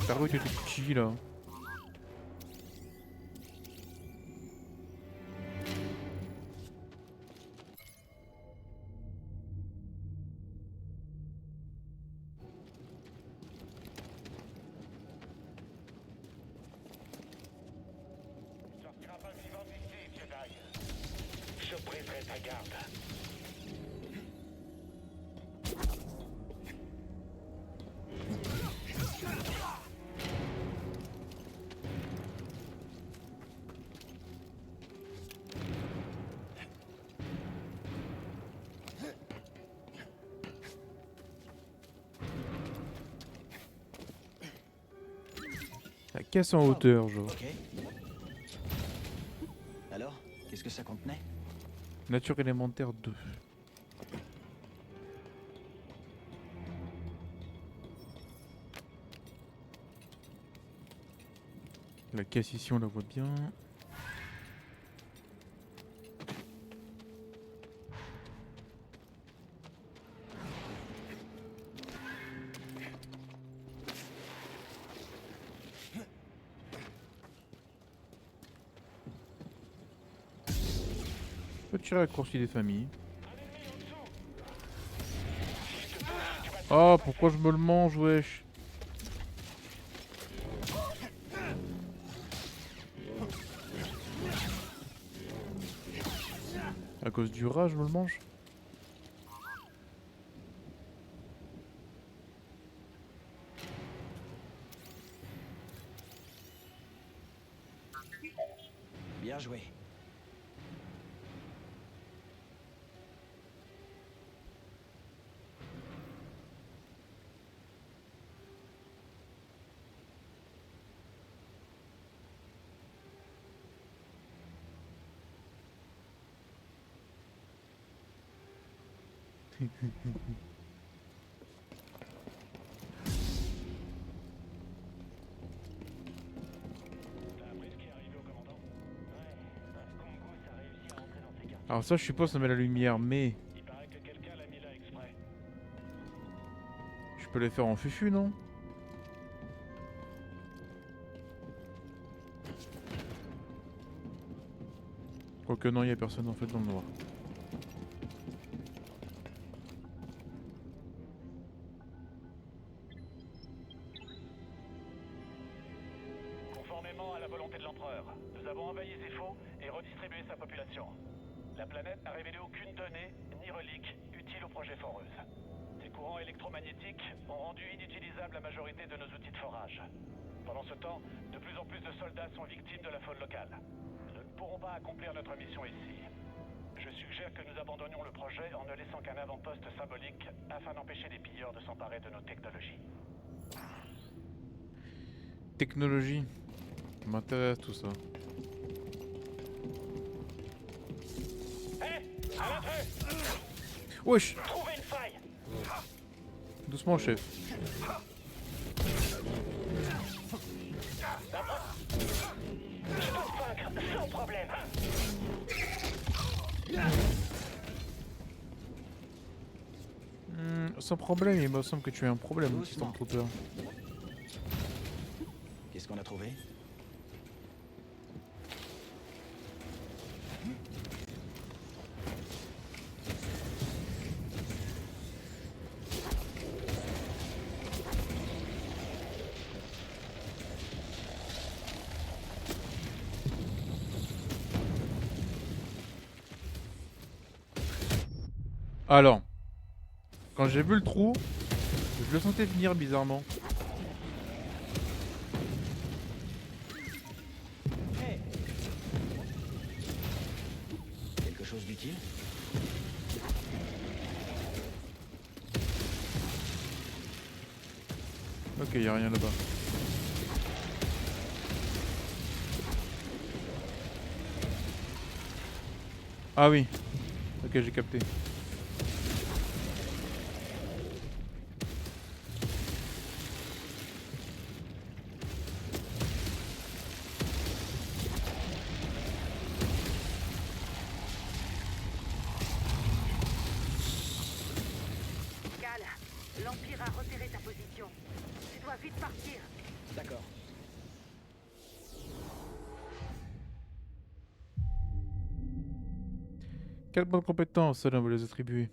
T'as regardé qui, là? Sortira pas vivant d'ici, Jedi. Je briserai ta garde. La caisse en hauteur, genre. Ok. Alors, qu'est-ce que ça contenait? Nature élémentaire 2. La caisse ici, on la voit bien. Petit raccourci des familles. Ah, pourquoi je me le mange, wesh? À cause du rat, je me le mange? Bien joué. T'as appris ce qui est arrivé au commandant? Ouais, Kongus a réussi à rentrer dans ses quartiers. Alors ça, je suppose, ça met la lumière, mais Il paraît que quelqu'un l'a mis là exprès. je peux les faire en fufu, non? Quoique non, il n'y a personne en fait dans le noir. Conformément à la volonté de l'empereur, nous avons envahi Zepho et redistribué sa population. La planète n'a révélé aucune donnée ni relique utile au projet Foreuse. Ces courants électromagnétiques ont rendu inutilisable la majorité de nos outils de forage. Pendant ce temps, de plus en plus de soldats sont victimes de la faune locale. Nous ne pourrons pas accomplir notre mission ici. Je suggère que nous abandonnions le projet en ne laissant qu'un avant-poste symbolique afin d'empêcher les pilleurs de s'emparer de nos technologies. Technologie. Ça m'intéresse tout ça. Hé! À l'intrus! Wesh! Trouvez une faille! Doucement, chef. Je peux te vaincre sans problème! Sans problème, il me semble que tu as un problème, Doucement. Stormtrooper. Qu'est-ce qu'on a trouvé? Alors, quand j'ai vu le trou, je le sentais venir bizarrement. Hey. Quelque chose d'utile? Ok, y a rien là-bas. Ah oui. Ok, j'ai capté. Cal, l'Empire a repéré ta position. Tu dois vite partir. D'accord. Quelle bonne compétence, celle-là, vous les attribuer.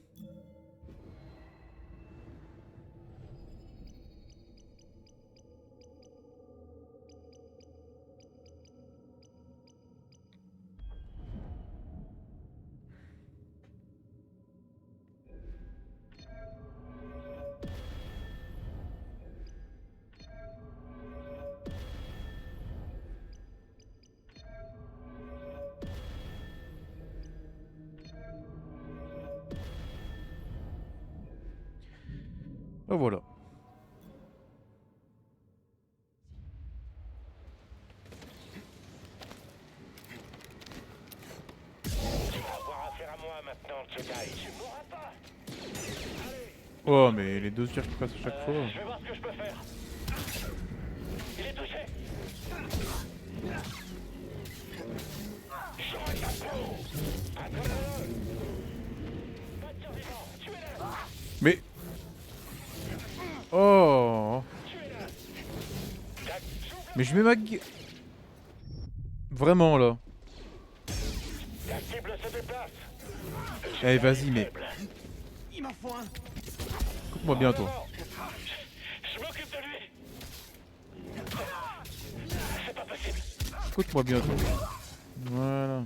Oh voilà. Tu vas avoir affaire à moi maintenant, Jedi. Tu mourras pas! Oh, mais les deux tirs qui passent à chaque fois. Je vais voir ce que je peux faire. Il est touché! J'aurai ta peau! Attends-le! Pas de survivant! Tuez-le! Mais... Oh. Tuez-le! Mais je mets ma gueule. Vraiment là. La cible se déplace! Allez, vas-y, mais... Il m'en faut un. Coupe-moi bien, toi. Je m'occupe de lui! C'est pas possible! Écoute-moi bien, toi. Voilà.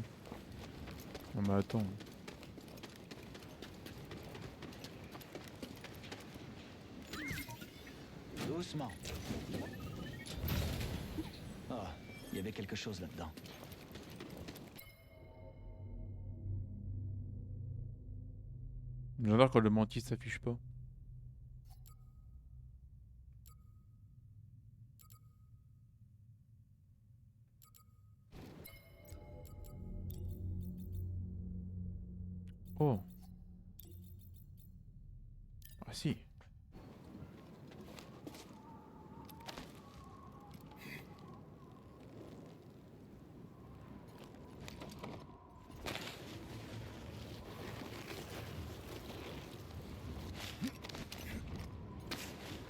Non mais attends. Doucement. Oh, il y avait quelque chose là-dedans. J'adore quand le mantis s'affiche pas. Oh. Ah si.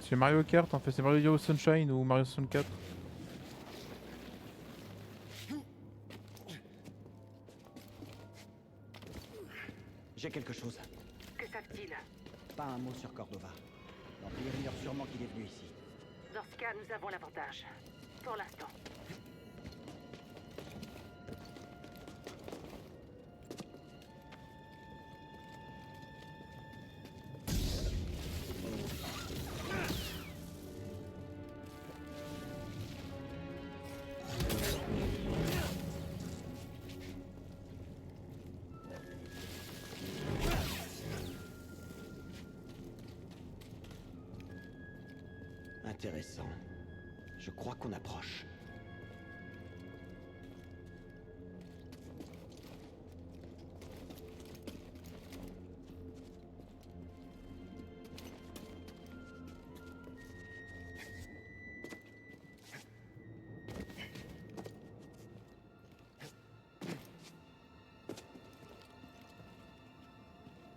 C'est Mario Kart en fait, c'est Mario Sunshine ou Mario 64. J'ai quelque chose. Que savent-ils? Pas un mot sur Cordova. L'Empire ignore sûrement qu'il est venu ici. Dans ce cas, nous avons l'avantage. Pour l'instant. Intéressant. Je crois qu'on approche.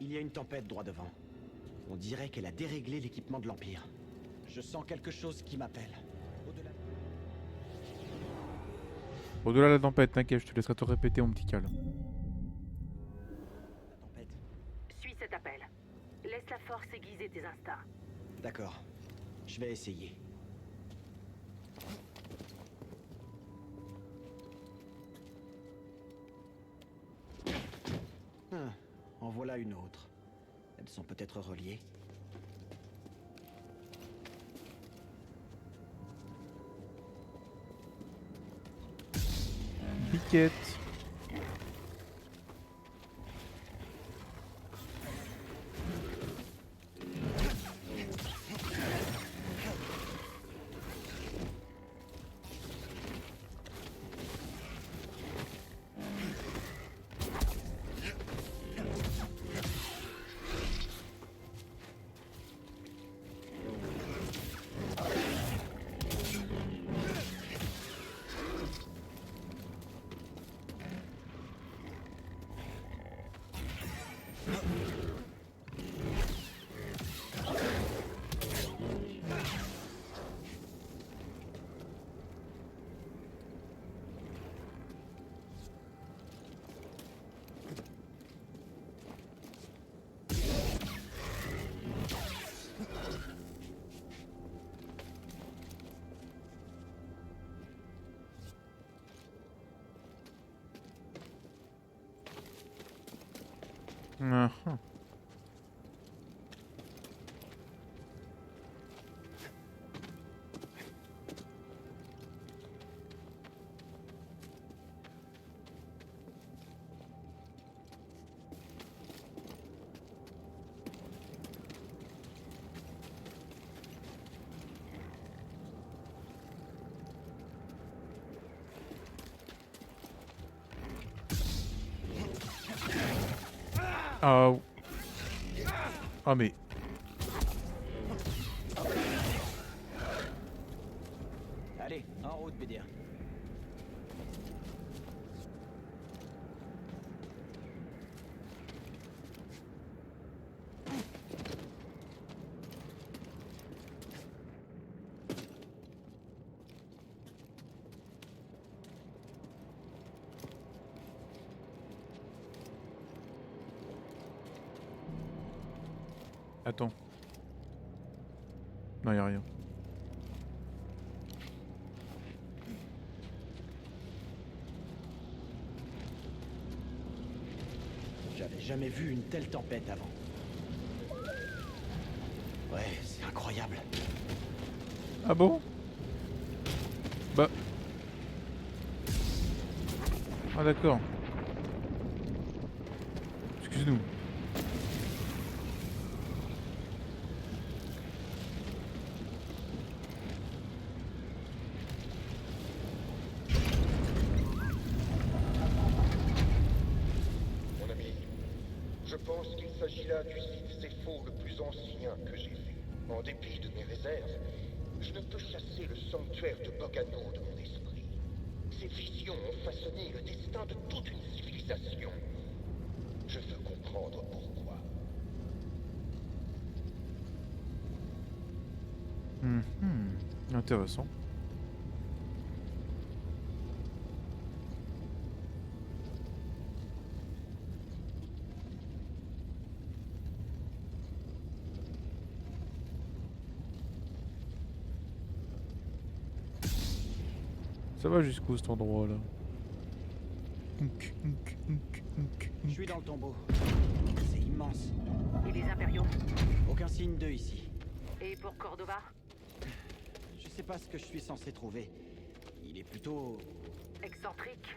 Il y a une tempête droit devant. On dirait qu'elle a déréglé l'équipement de l'Empire. Je sens quelque chose qui m'appelle. Au-delà. Au-delà de la tempête, t'inquiète, je te laisserai te répéter mon petit cal. La tempête. Suis cet appel. Laisse la force aiguiser tes instincts. D'accord. Je vais essayer. En voilà une autre. Elles sont peut-être reliées. Piquette. Ah, ah. Ah. Ah mais. Allez, en route, Bédien. Attends. Non, y a rien. J'avais jamais vu une telle tempête avant. Ouais, c'est incroyable. Ah bon? Bah. Ah d'accord. Excuse-nous. pense qu'il s'agit là du site Zepho le plus ancien que j'ai vu. En dépit de mes réserves, je ne peux chasser le sanctuaire de Bogano de mon esprit. Ces visions ont façonné le destin de toute une civilisation. Je veux comprendre pourquoi. Intéressant. Ça va jusqu'où cet endroit là? Je suis dans le tombeau. C'est immense. Et les impériaux? Aucun signe d'eux ici. Et pour Cordova? Je sais pas ce que je suis censé trouver. Il est plutôt... Excentrique?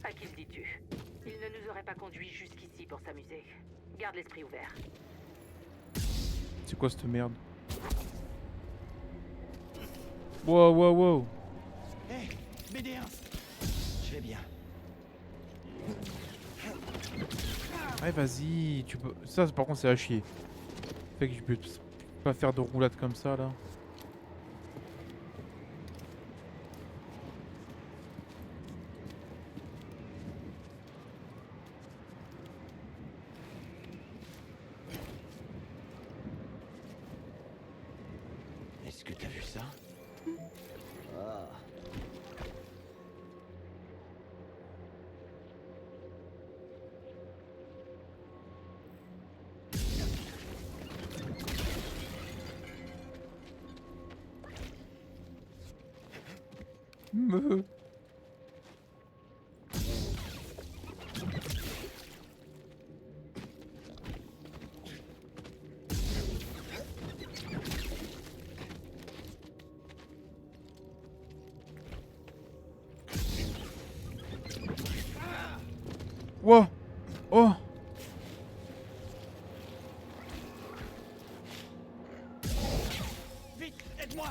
À qui le dis-tu? Il ne nous aurait pas conduits jusqu'ici pour s'amuser. Garde l'esprit ouvert. C'est quoi cette merde? Wow, wow, wow. Hé, BD1. Je vais bien. Allez, vas-y, tu peux. Ça, par contre, c'est à chier. Fait que je peux pas faire de roulade comme ça là. Est-ce que t'as vu ça? Ah. Me. Wow. Oh. Vite, aide-moi!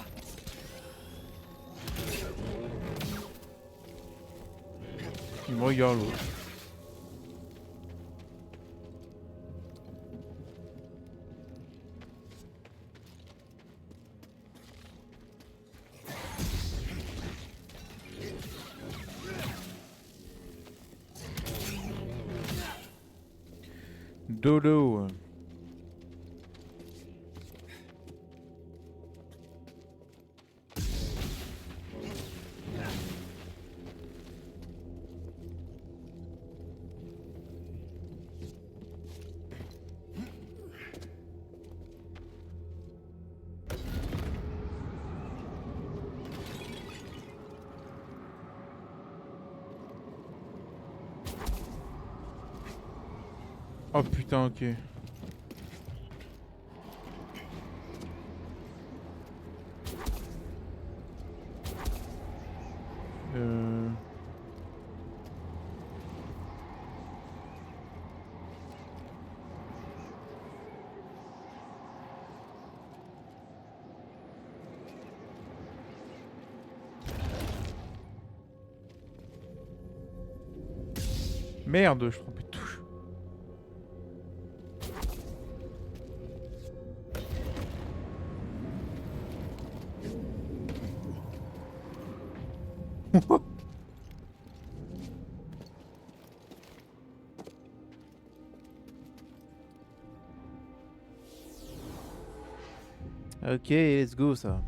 Il me regarde l'autre. Dodo. Oh putain, ok. Merde, je trompais de touche. Ok, let's go ça.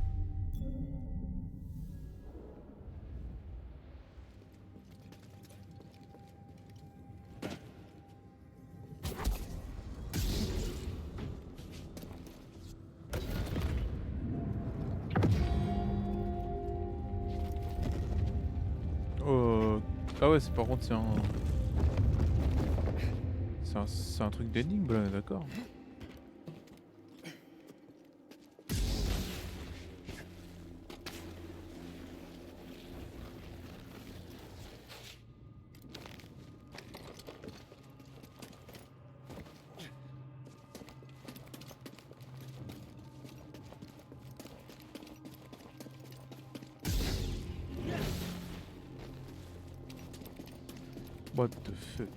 Ah ouais, c'est par contre c'est un truc d'énigme là, d'accord. What the fuck?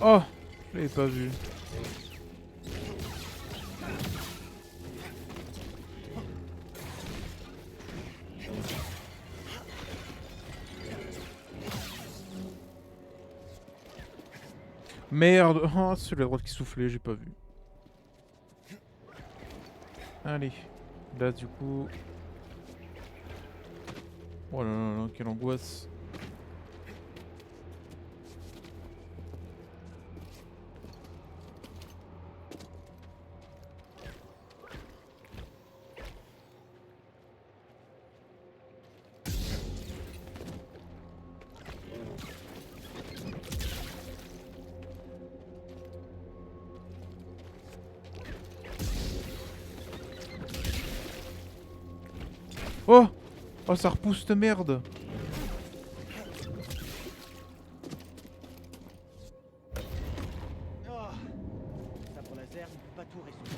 Oh, je l'avais pas vu. Merde. Oh, c'est la droite qui soufflait, j'ai pas vu. Allez. Là, du coup... Oh là là là, quelle angoisse. Oh! Oh, ça repousse de merde! Oh, ça pour laser ne peut pas tout résoudre.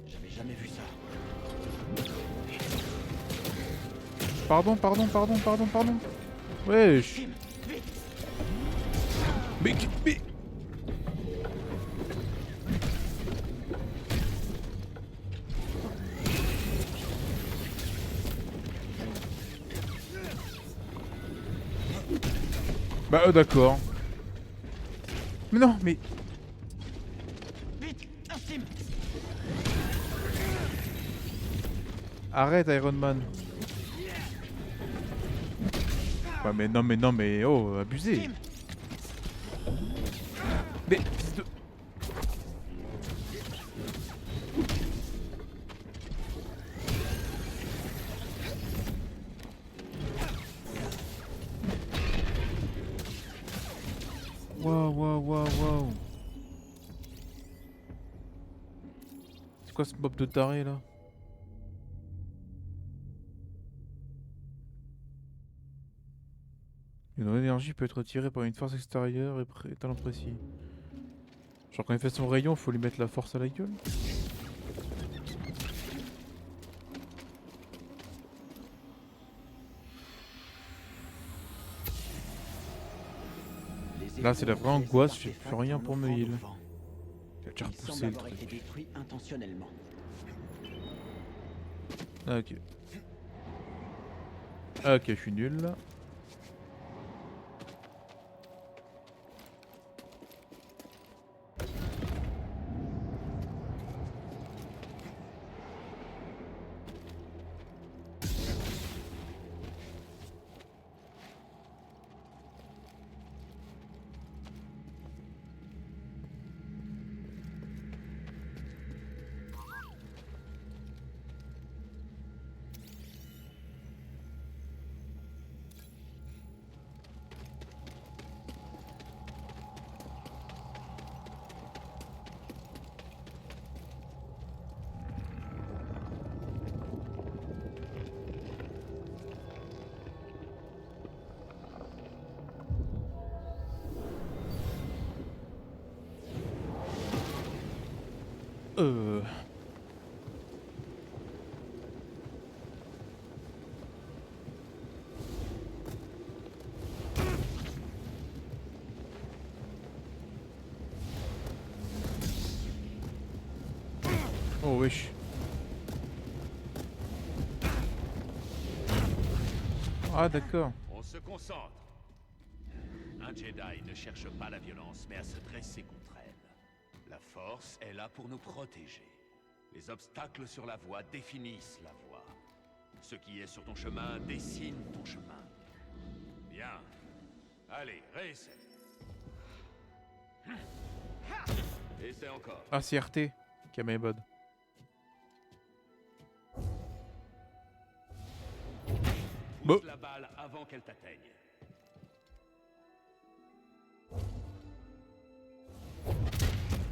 J'avais jamais vu ça. Pardon. Wesh! Tim, vite! Mais... Bah d'accord. Mais non, mais... Vite! Un Tim! Arrête Iron Man. Ouais mais non mais oh, abusé. Mais... fils de- Waouh. C'est quoi ce mob de taré là? Une énergie peut être tirée par une force extérieure et talent précis. Genre quand il fait son rayon, faut lui mettre la force à la gueule. Là c'est la vraie angoisse, j'ai plus rien pour me heal. Il a déjà Il semble repoussé le avoir été truc. détruit intentionnellement. Ah, ok. Ah, ok, je suis nul là. Oh wesh. Ah d'accord. On se concentre. Un Jedi ne cherche pas la violence, mais à se dresser contre elle. La Force est là pour nous protéger. Les obstacles sur la voie définissent la voie. Ce qui est sur ton chemin dessine ton chemin. Bien. Allez, réessaie. Essaie encore. Ah c'est RT. Kamebod. Pousse Bon. la balle avant qu'elle t'atteigne.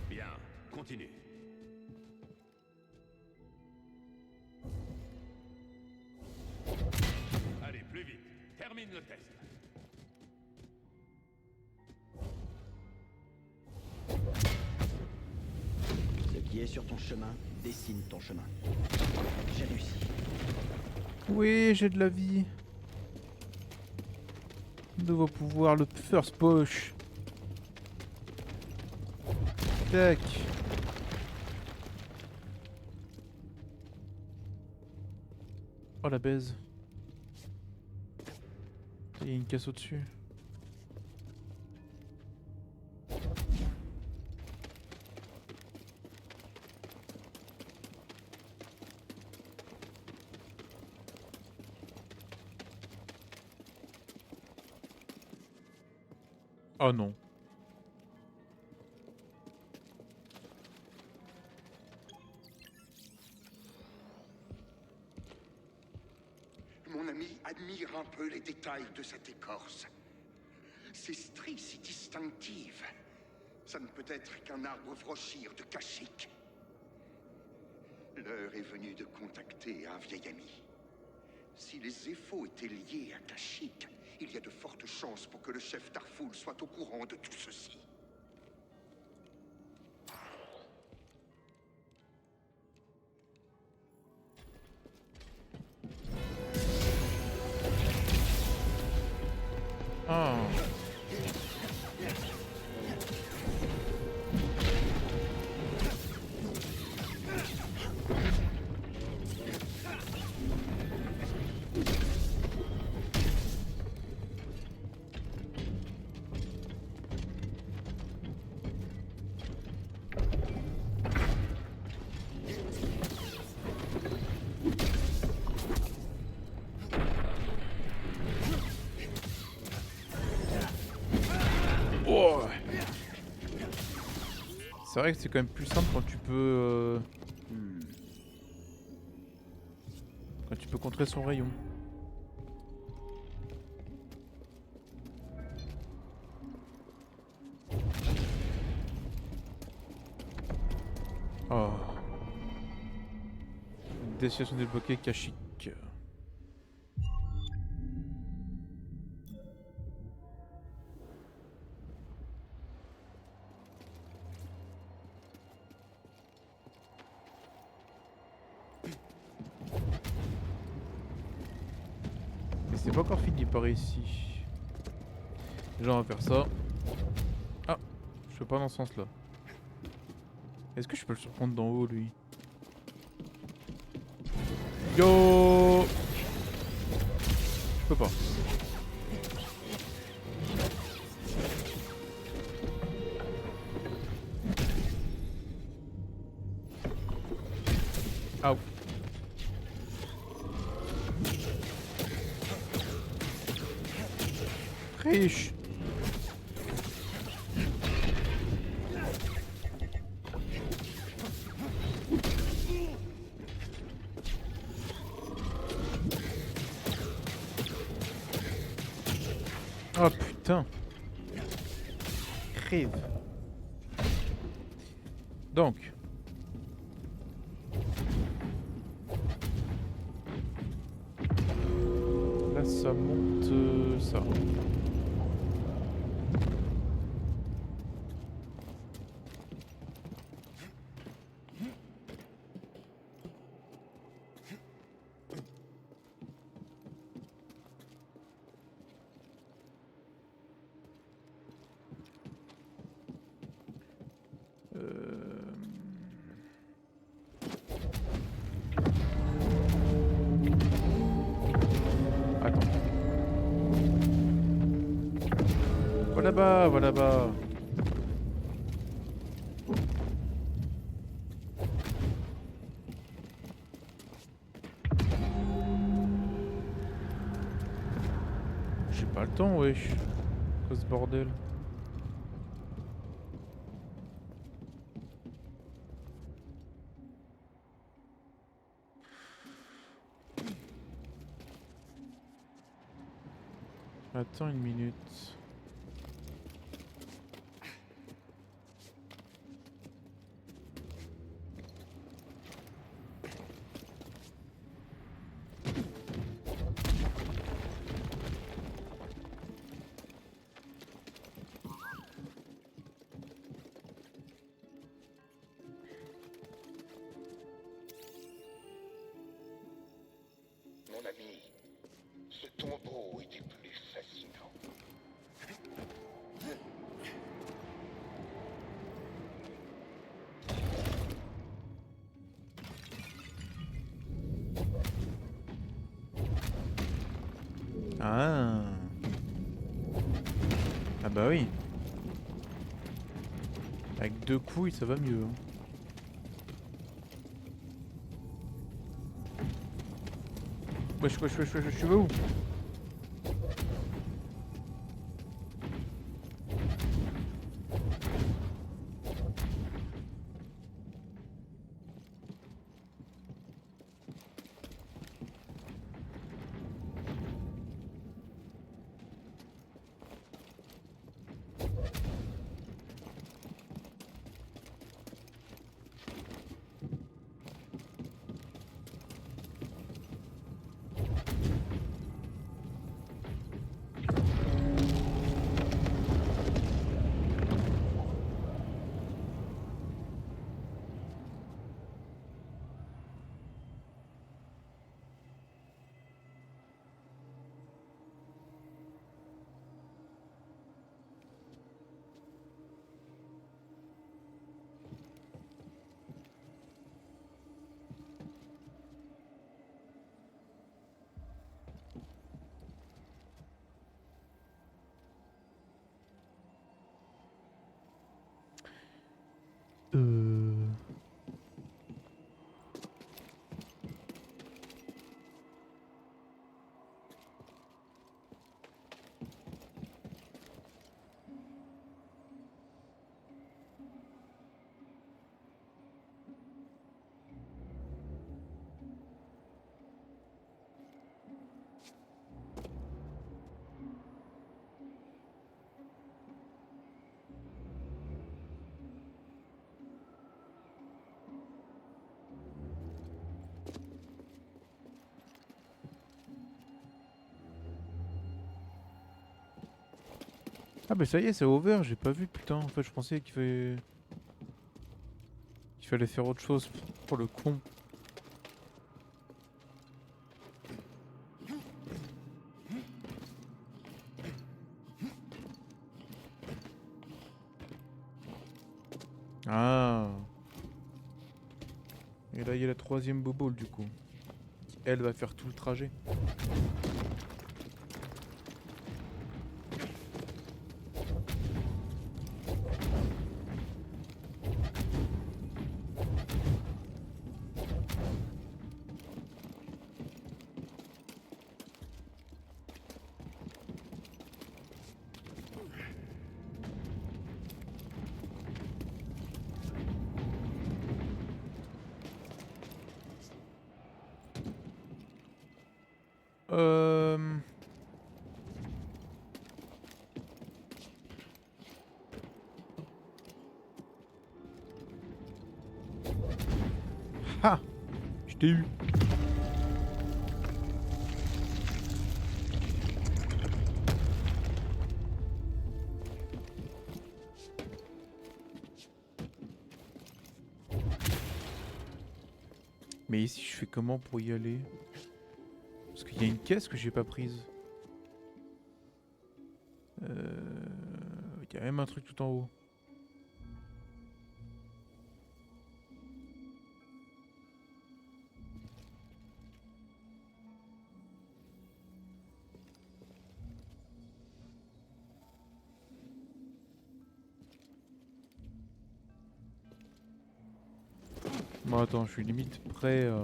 Bien, continue. Allez, plus vite. Termine le test. Ce qui est sur ton chemin Dessine ton chemin. J'ai réussi. Oui, j'ai de la vie. Nouveau pouvoir, le first push. Tac. Oh la baise. Il y a une casse au-dessus. Oh non. Mon ami admire un peu les détails de cette écorce. Ces stries si distinctives. Ça ne peut être qu'un arbre vrochir de Kashyyyk. L'heure est venue de contacter un vieil ami. Si les Zeffos étaient liés à Kashyyyk, il y a de fortes chances pour que le chef Tarful soit au courant de tout ceci. Ah. Oh. C'est vrai que c'est quand même plus simple quand tu peux quand tu peux contrer son rayon. Oh. Destination débloquée Kashyyyk. Et c'est pas encore fini par ici. Déjà on va faire ça. Ah, je peux pas dans ce sens là. Est-ce que je peux le surprendre d'en haut lui? Yo! Je peux pas. Ah. Riche. Oh putain. Crève. Donc. Là ça monte ça. Attends. Voilà bas, voilà bas. J'ai pas le temps, wesh. Quoi ce bordel? Attends une minute. Ah. Ah bah oui. Avec 2 couilles, ça va mieux. Hein. Wesh, tu vas où? Ah bah ça y est, c'est over, j'ai pas vu putain. En fait, je pensais qu'il fallait faire autre chose pour le con. Ah. Et là, il y a la 3ème bobole du coup. Elle va faire tout le trajet. Ha! Je t'ai eu. Mais ici, je fais comment pour y aller? Parce qu'il y a une caisse que j'ai pas prise. Il y a même un truc tout en haut. Bon attends, je suis limite prêt à...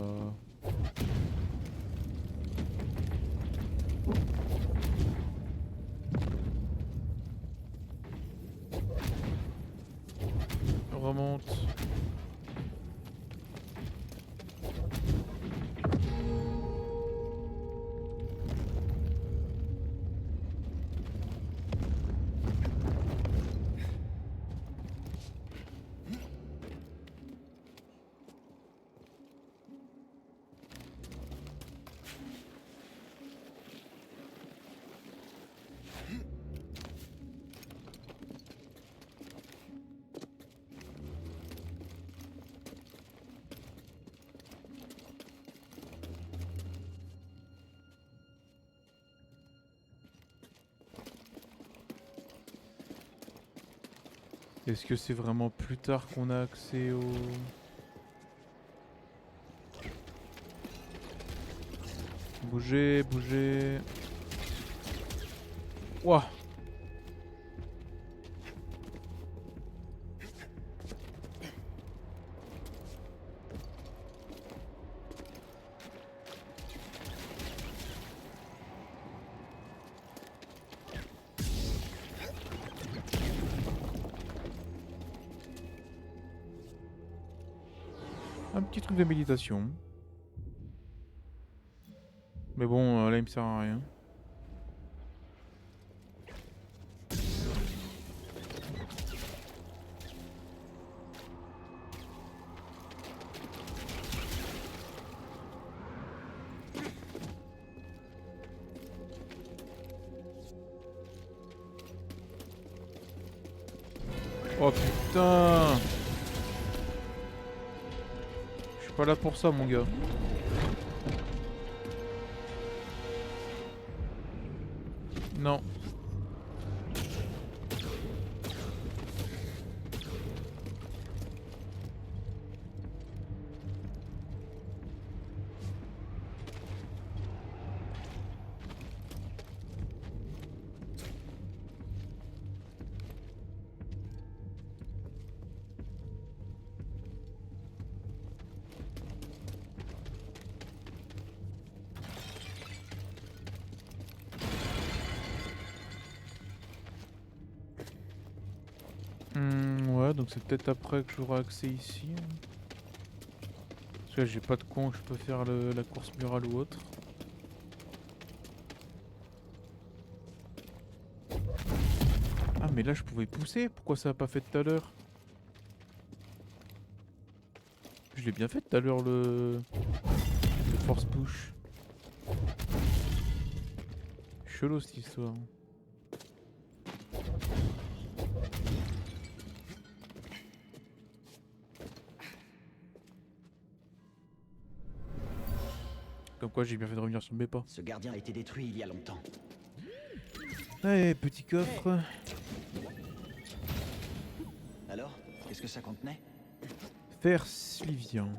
Remonte. Est-ce que c'est vraiment plus tard qu'on a accès au... Bougez, bougez. Ouah. Un petit truc de méditation. Mais bon, là il me sert à rien. Oh putain! Je suis pas là pour ça, mon gars. Non. Ouais, donc c'est peut-être après que j'aurai accès ici. Parce que là j'ai pas de con, je peux faire la course murale ou autre. Ah mais là je pouvais pousser, pourquoi ça a pas fait tout à l'heure? Je l'ai bien fait tout à l'heure le force push. Chelou cette histoire. Comme quoi j'ai bien fait de revenir sur mes pas. Ce gardien a été détruit il y a longtemps. Allez, petit coffre. Alors, qu'est-ce que ça contenait? Fer Slivien.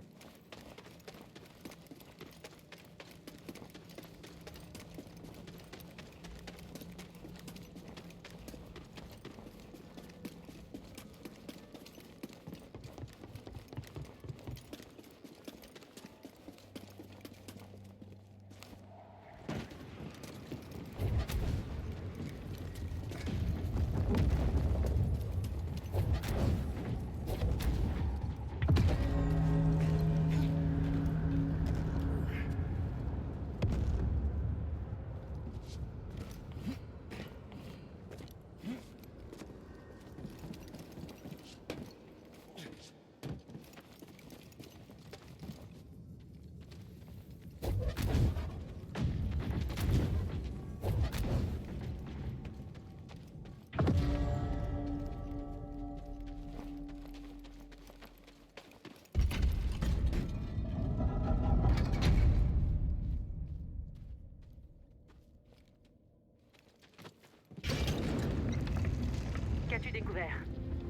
Qu'as-tu découvert?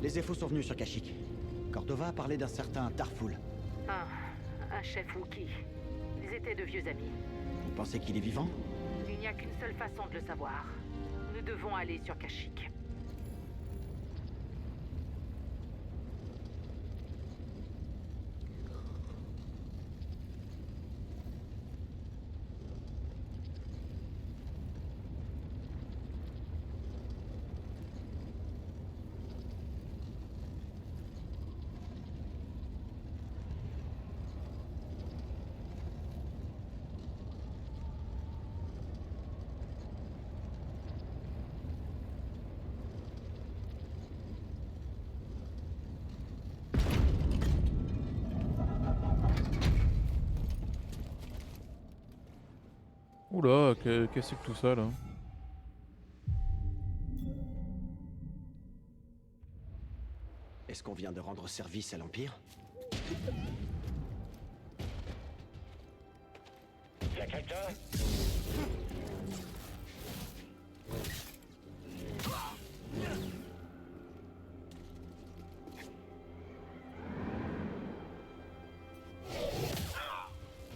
Les Ephos sont venus sur Kashyyyk. Cordova a parlé d'un certain Tarful. Ah, un chef Wookie. Ils étaient de vieux amis. Vous pensez qu'il est vivant? Il n'y a qu'une seule façon de le savoir. Nous devons aller sur Kashyyyk. Oula, qu'est-ce que c'est que tout ça là? Est-ce qu'on vient de rendre service à l'Empire? Y'a quelqu'un?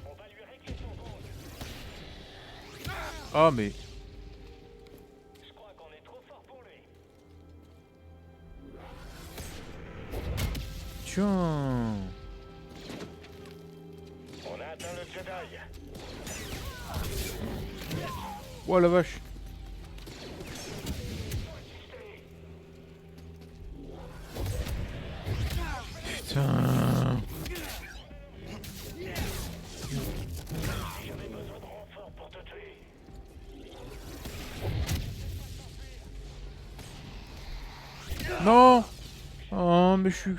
On va lui régler son compte. Ah mais... Je crois qu'on Tiens. On a atteint le Jedi. Oh la vache. Putain. J'avais besoin de renfort pour te tuer. Non. Oh mais je suis...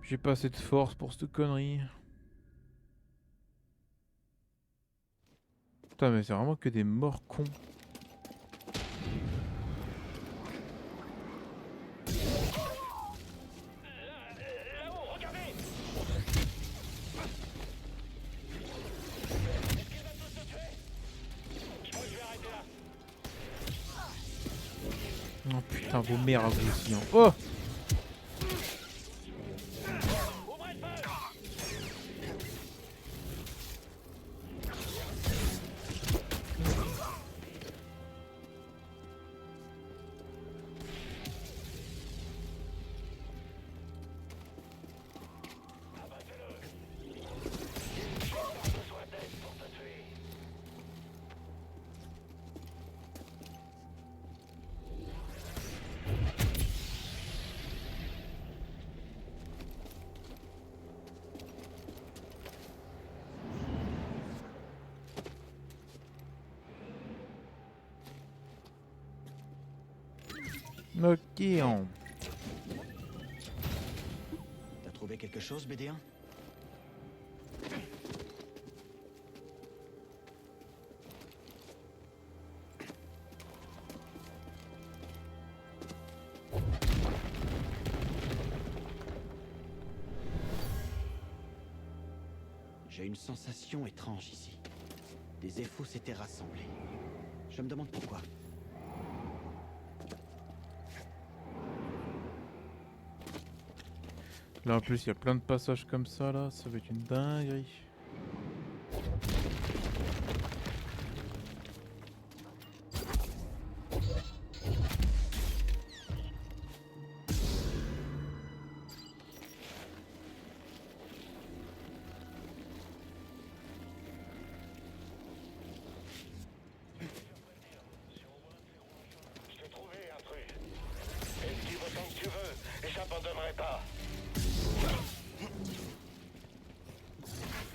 J'ai pas assez de force pour cette connerie. Putain mais c'est vraiment que des morts cons. Là-haut, regardez. Est-ce qu'il va tous te tuer? Je crois que je vais arrêter là. Oh putain vos mères à vous aussi hein. Oh. Ouvrez le feu. Ok. T'as trouvé quelque chose, BD1? J'ai une sensation étrange ici. Des effos s'étaient rassemblés. Je me demande pourquoi. Là en plus il y a plein de passages comme ça là, ça va être une dinguerie. Je t'ai trouvé un truc. Esquive autant que tu veux, et j'abandonnerai pas.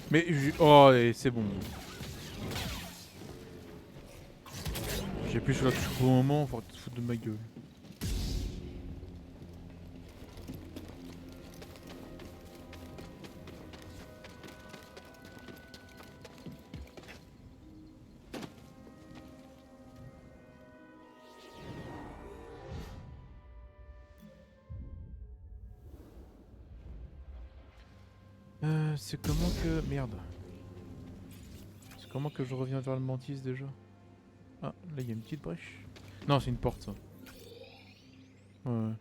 Mais oh et c'est bon. J'ai plus sur la touche au bon moment, faut te foutre de ma gueule. C'est comment que... Merde. C'est comment que je reviens vers le mantis déjà? Ah, là il y a une petite brèche. Non, c'est une porte ça. Ouais.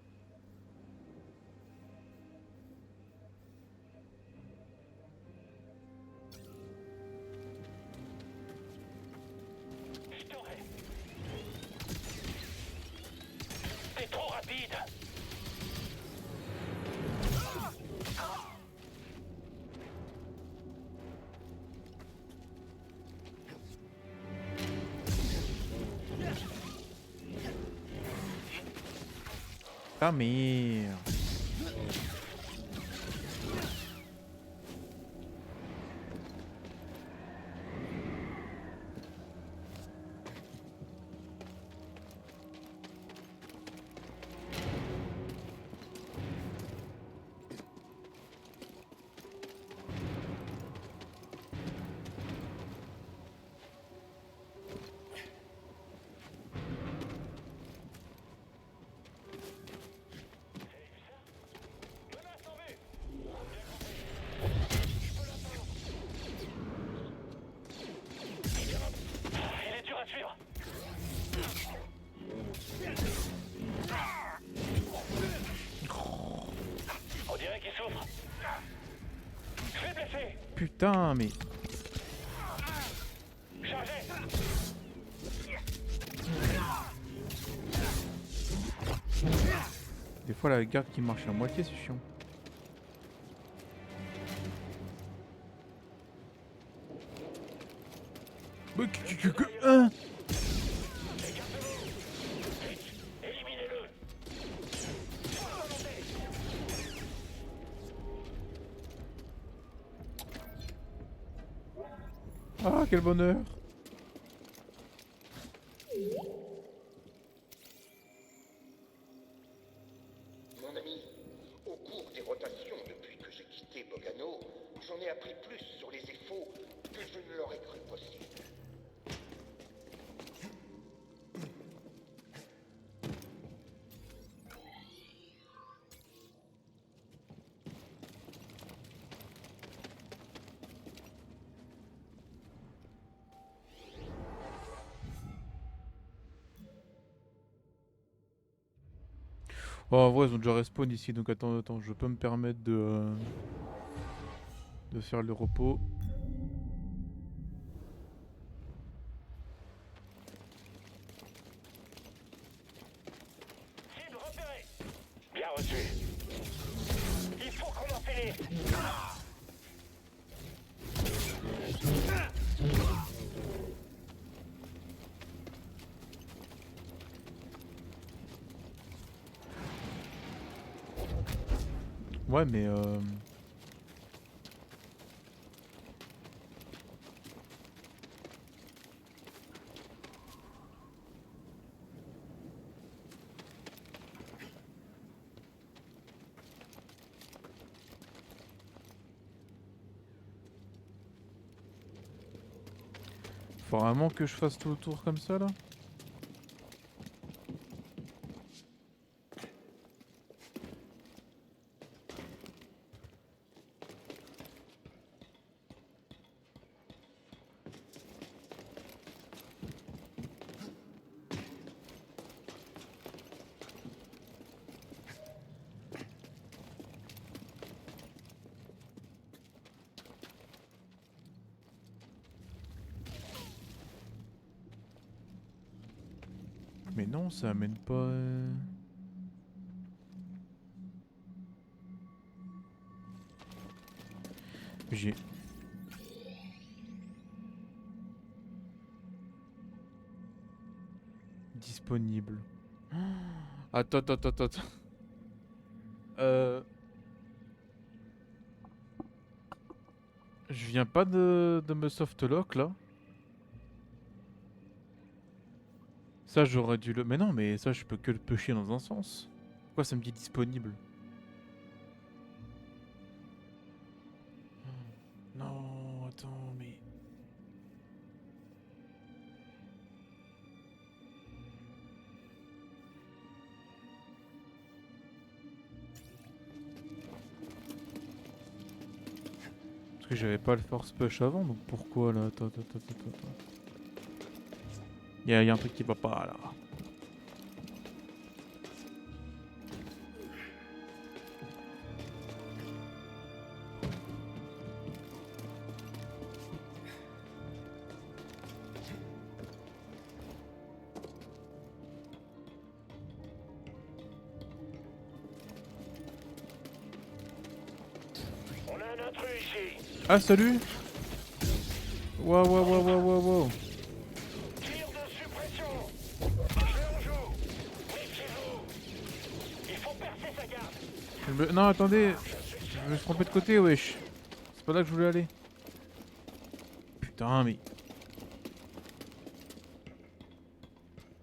Je t'aurai. T'es trop rapide. Ah merde. Il est dur à suivre. On dirait qu'il souffre. Je l'ai blessé. Putain mais... Chargé. Des fois la garde qui marche à moitié c'est chiant. Mais hein? Ah quel bonheur. Mon ami, au cours des rotations depuis que j'ai quitté Bogano, j'en ai appris plus sur les EFO que je ne l'aurais cru possible. Oh, en vrai ils ont déjà respawn ici donc attends, je peux me permettre de faire le repos. Cible repérée. Bien reçu. Il faut qu'on en finisse. Ouais mais faut vraiment que je fasse tout le tour comme ça là? Mais non, ça amène pas... J'ai... Disponible. Attends. Je viens pas de me softlock là. Ça j'aurais dû le... Mais non, mais ça je peux que le pusher dans un sens. Pourquoi ça me dit disponible? Non, attends, mais... Parce que j'avais pas le force push avant, donc pourquoi là? Attends. Y a un truc qui va pas là. On a un intrus ici. Ah salut! Wow. Tir de suppression. Je en joue. Méfiez-vous. Il faut percer sa garde. Non, attendez! Je me suis trompé de côté, wesh! C'est pas là que je voulais aller. Putain, mais...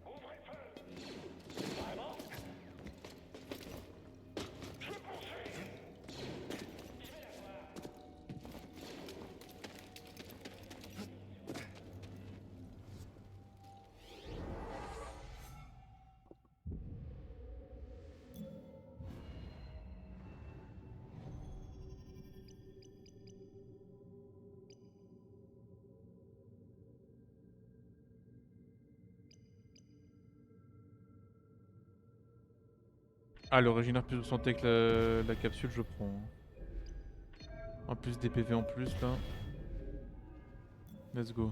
Ouvrez feu. Vraiment? Je poursuis. Ah, le régénère plus de santé avec la capsule, je prends. En plus des PV en plus là. Let's go.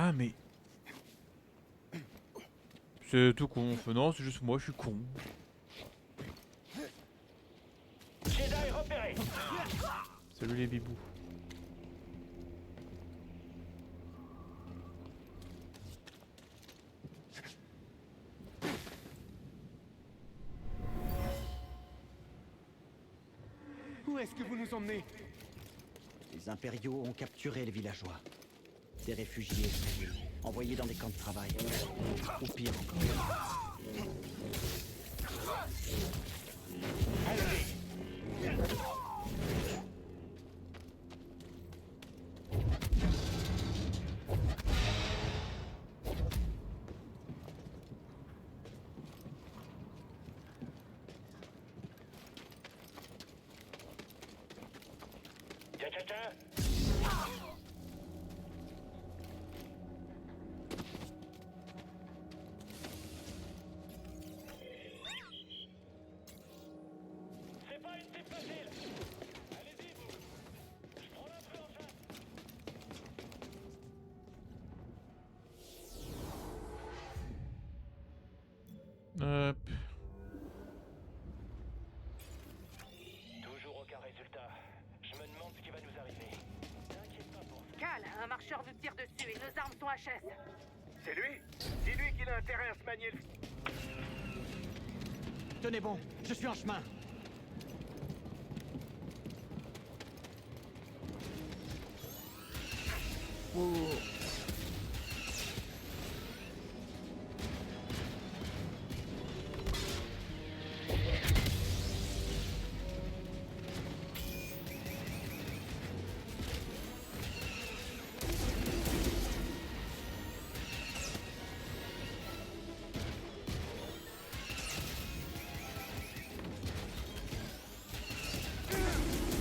Ah mais... C'est tout con. Enfin, non, c'est juste moi, je suis con. Jedi repéré. Salut les bibous. Où est-ce que vous nous emmenez? Les impériaux ont capturé les villageois. Des réfugiés, envoyés dans des camps de travail. Ou pire encore. Y'a quelqu'un? C'est pas une cible facile. Allez-y, vous. Je prends l'intrus en chasse. Hop. Toujours aucun résultat. Je me demande ce qui va nous arriver. T'inquiète pas pour ça. Cal, un marcheur nous tire dessus et nos armes sont HS. C'est lui? Dis-lui qu'il a intérêt à se manier le... Tenez bon, je suis en chemin.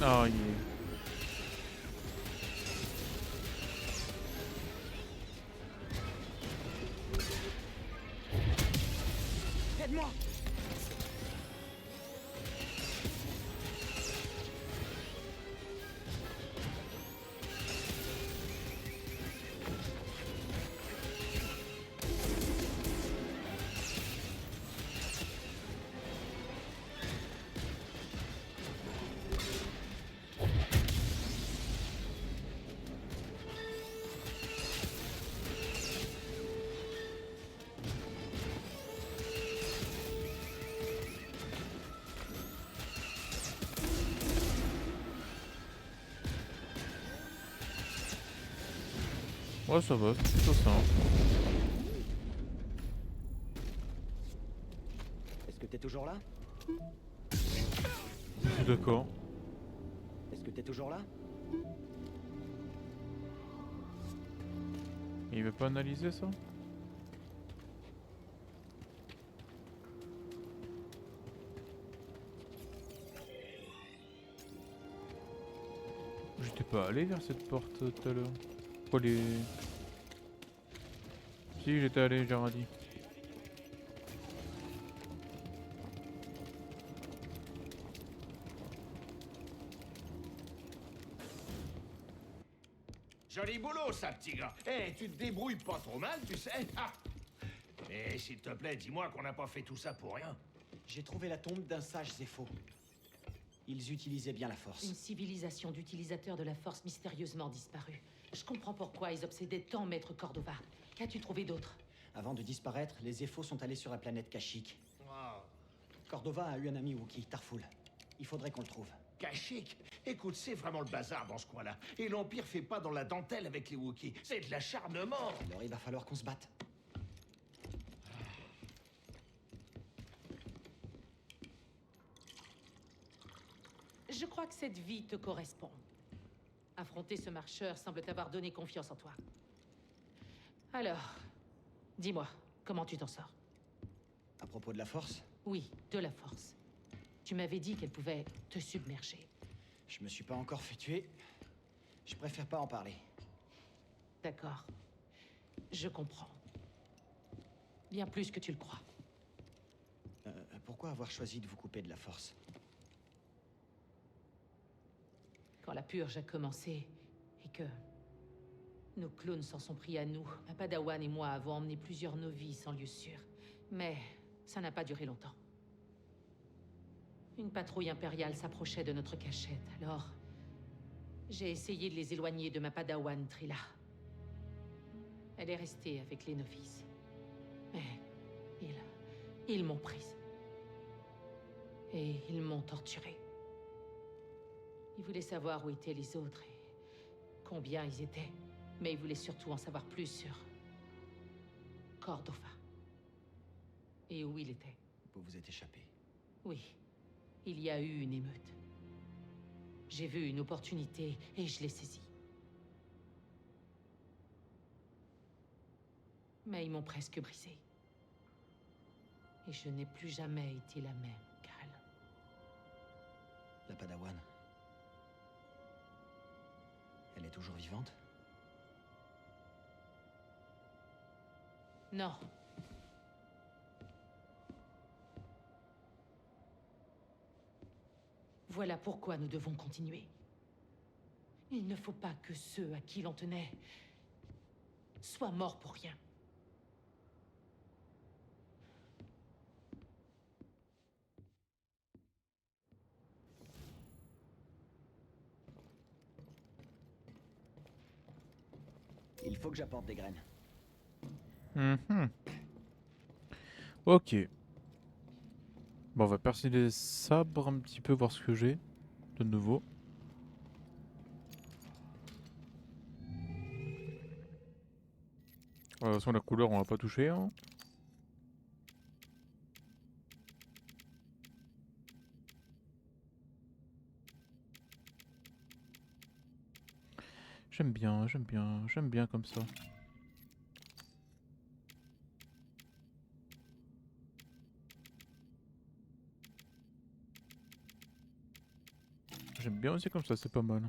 Oh yeah. Aide-moi! Ouais, ça va, c'est plutôt simple. Est-ce que t'es toujours là? Je suis d'accord. Est-ce que t'es toujours là? Il veut pas analyser ça? J'étais pas allé vers cette porte tout à l'heure. Pourquoi les... Si, j'étais allé, j'ai rien dit. Joli boulot, ça, petit gars. Eh, tu te débrouilles pas trop mal, tu sais. Ah. Mais s'il te plaît, dis-moi qu'on n'a pas fait tout ça pour rien. J'ai trouvé la tombe d'un sage Zepho. Ils utilisaient bien la force. Une civilisation d'utilisateurs de la force mystérieusement disparue. Je comprends pourquoi ils obsédaient tant Maître Cordova. Qu'as-tu trouvé d'autre? Avant de disparaître, les Zephos sont allés sur la planète Kashyyyk. Ah. Cordova a eu un ami Wookiee, Tarful. Il faudrait qu'on le trouve. Kashyyyk. Écoute, c'est vraiment le bazar dans ce coin-là. Et l'Empire fait pas dans la dentelle avec les Wookiees. C'est de l'acharnement. Alors il va falloir qu'on se batte. Je crois que cette vie te correspond. Affronter ce marcheur semble t'avoir donné confiance en toi. Alors, dis-moi, comment tu t'en sors? À propos de la force, Oui, de la force. Tu m'avais dit qu'elle pouvait te submerger. je me suis pas encore fait tuer. Je préfère pas en parler. D'accord. Je comprends. Bien plus que tu le crois. Pourquoi avoir choisi de vous couper de la force? Quand la purge a commencé et que Nos clones s'en sont pris à nous. Ma Padawan et moi avons emmené plusieurs novices en lieu sûr. Mais ça n'a pas duré longtemps. Une patrouille impériale s'approchait de notre cachette, alors... j'ai essayé de les éloigner de ma Padawan, Trilla. Elle est restée avec les novices. Mais... Ils m'ont prise. Et ils m'ont torturée. Ils voulaient savoir où étaient les autres et combien ils étaient. Mais ils voulaient surtout en savoir plus sur... Cordova. Et où il était. Vous vous êtes échappé. Oui. Il y a eu une émeute. J'ai vu une opportunité et je l'ai saisie. Mais ils m'ont presque brisée. Et je n'ai plus jamais été la même, Cal. La Padawan. Elle est toujours vivante? Non. Voilà pourquoi nous devons continuer. Il ne faut pas que ceux à qui l'on tenait soient morts pour rien. Il faut que j'apporte des graines. Mhm. Ok. Bon, on va percer les sabres un petit peu, voir ce que j'ai de nouveau. De toute façon, la couleur, on va pas toucher. Hein. J'aime bien comme ça. J'aime bien aussi comme ça, c'est pas mal.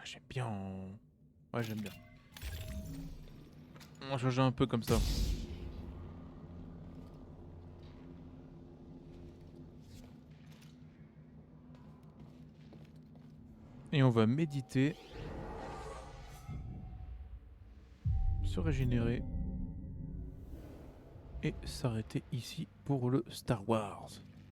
J'aime bien. Ouais, j'aime bien. On va changer un peu comme ça. Et on va méditer. Se régénérer. Et s'arrêter ici pour le Star Wars.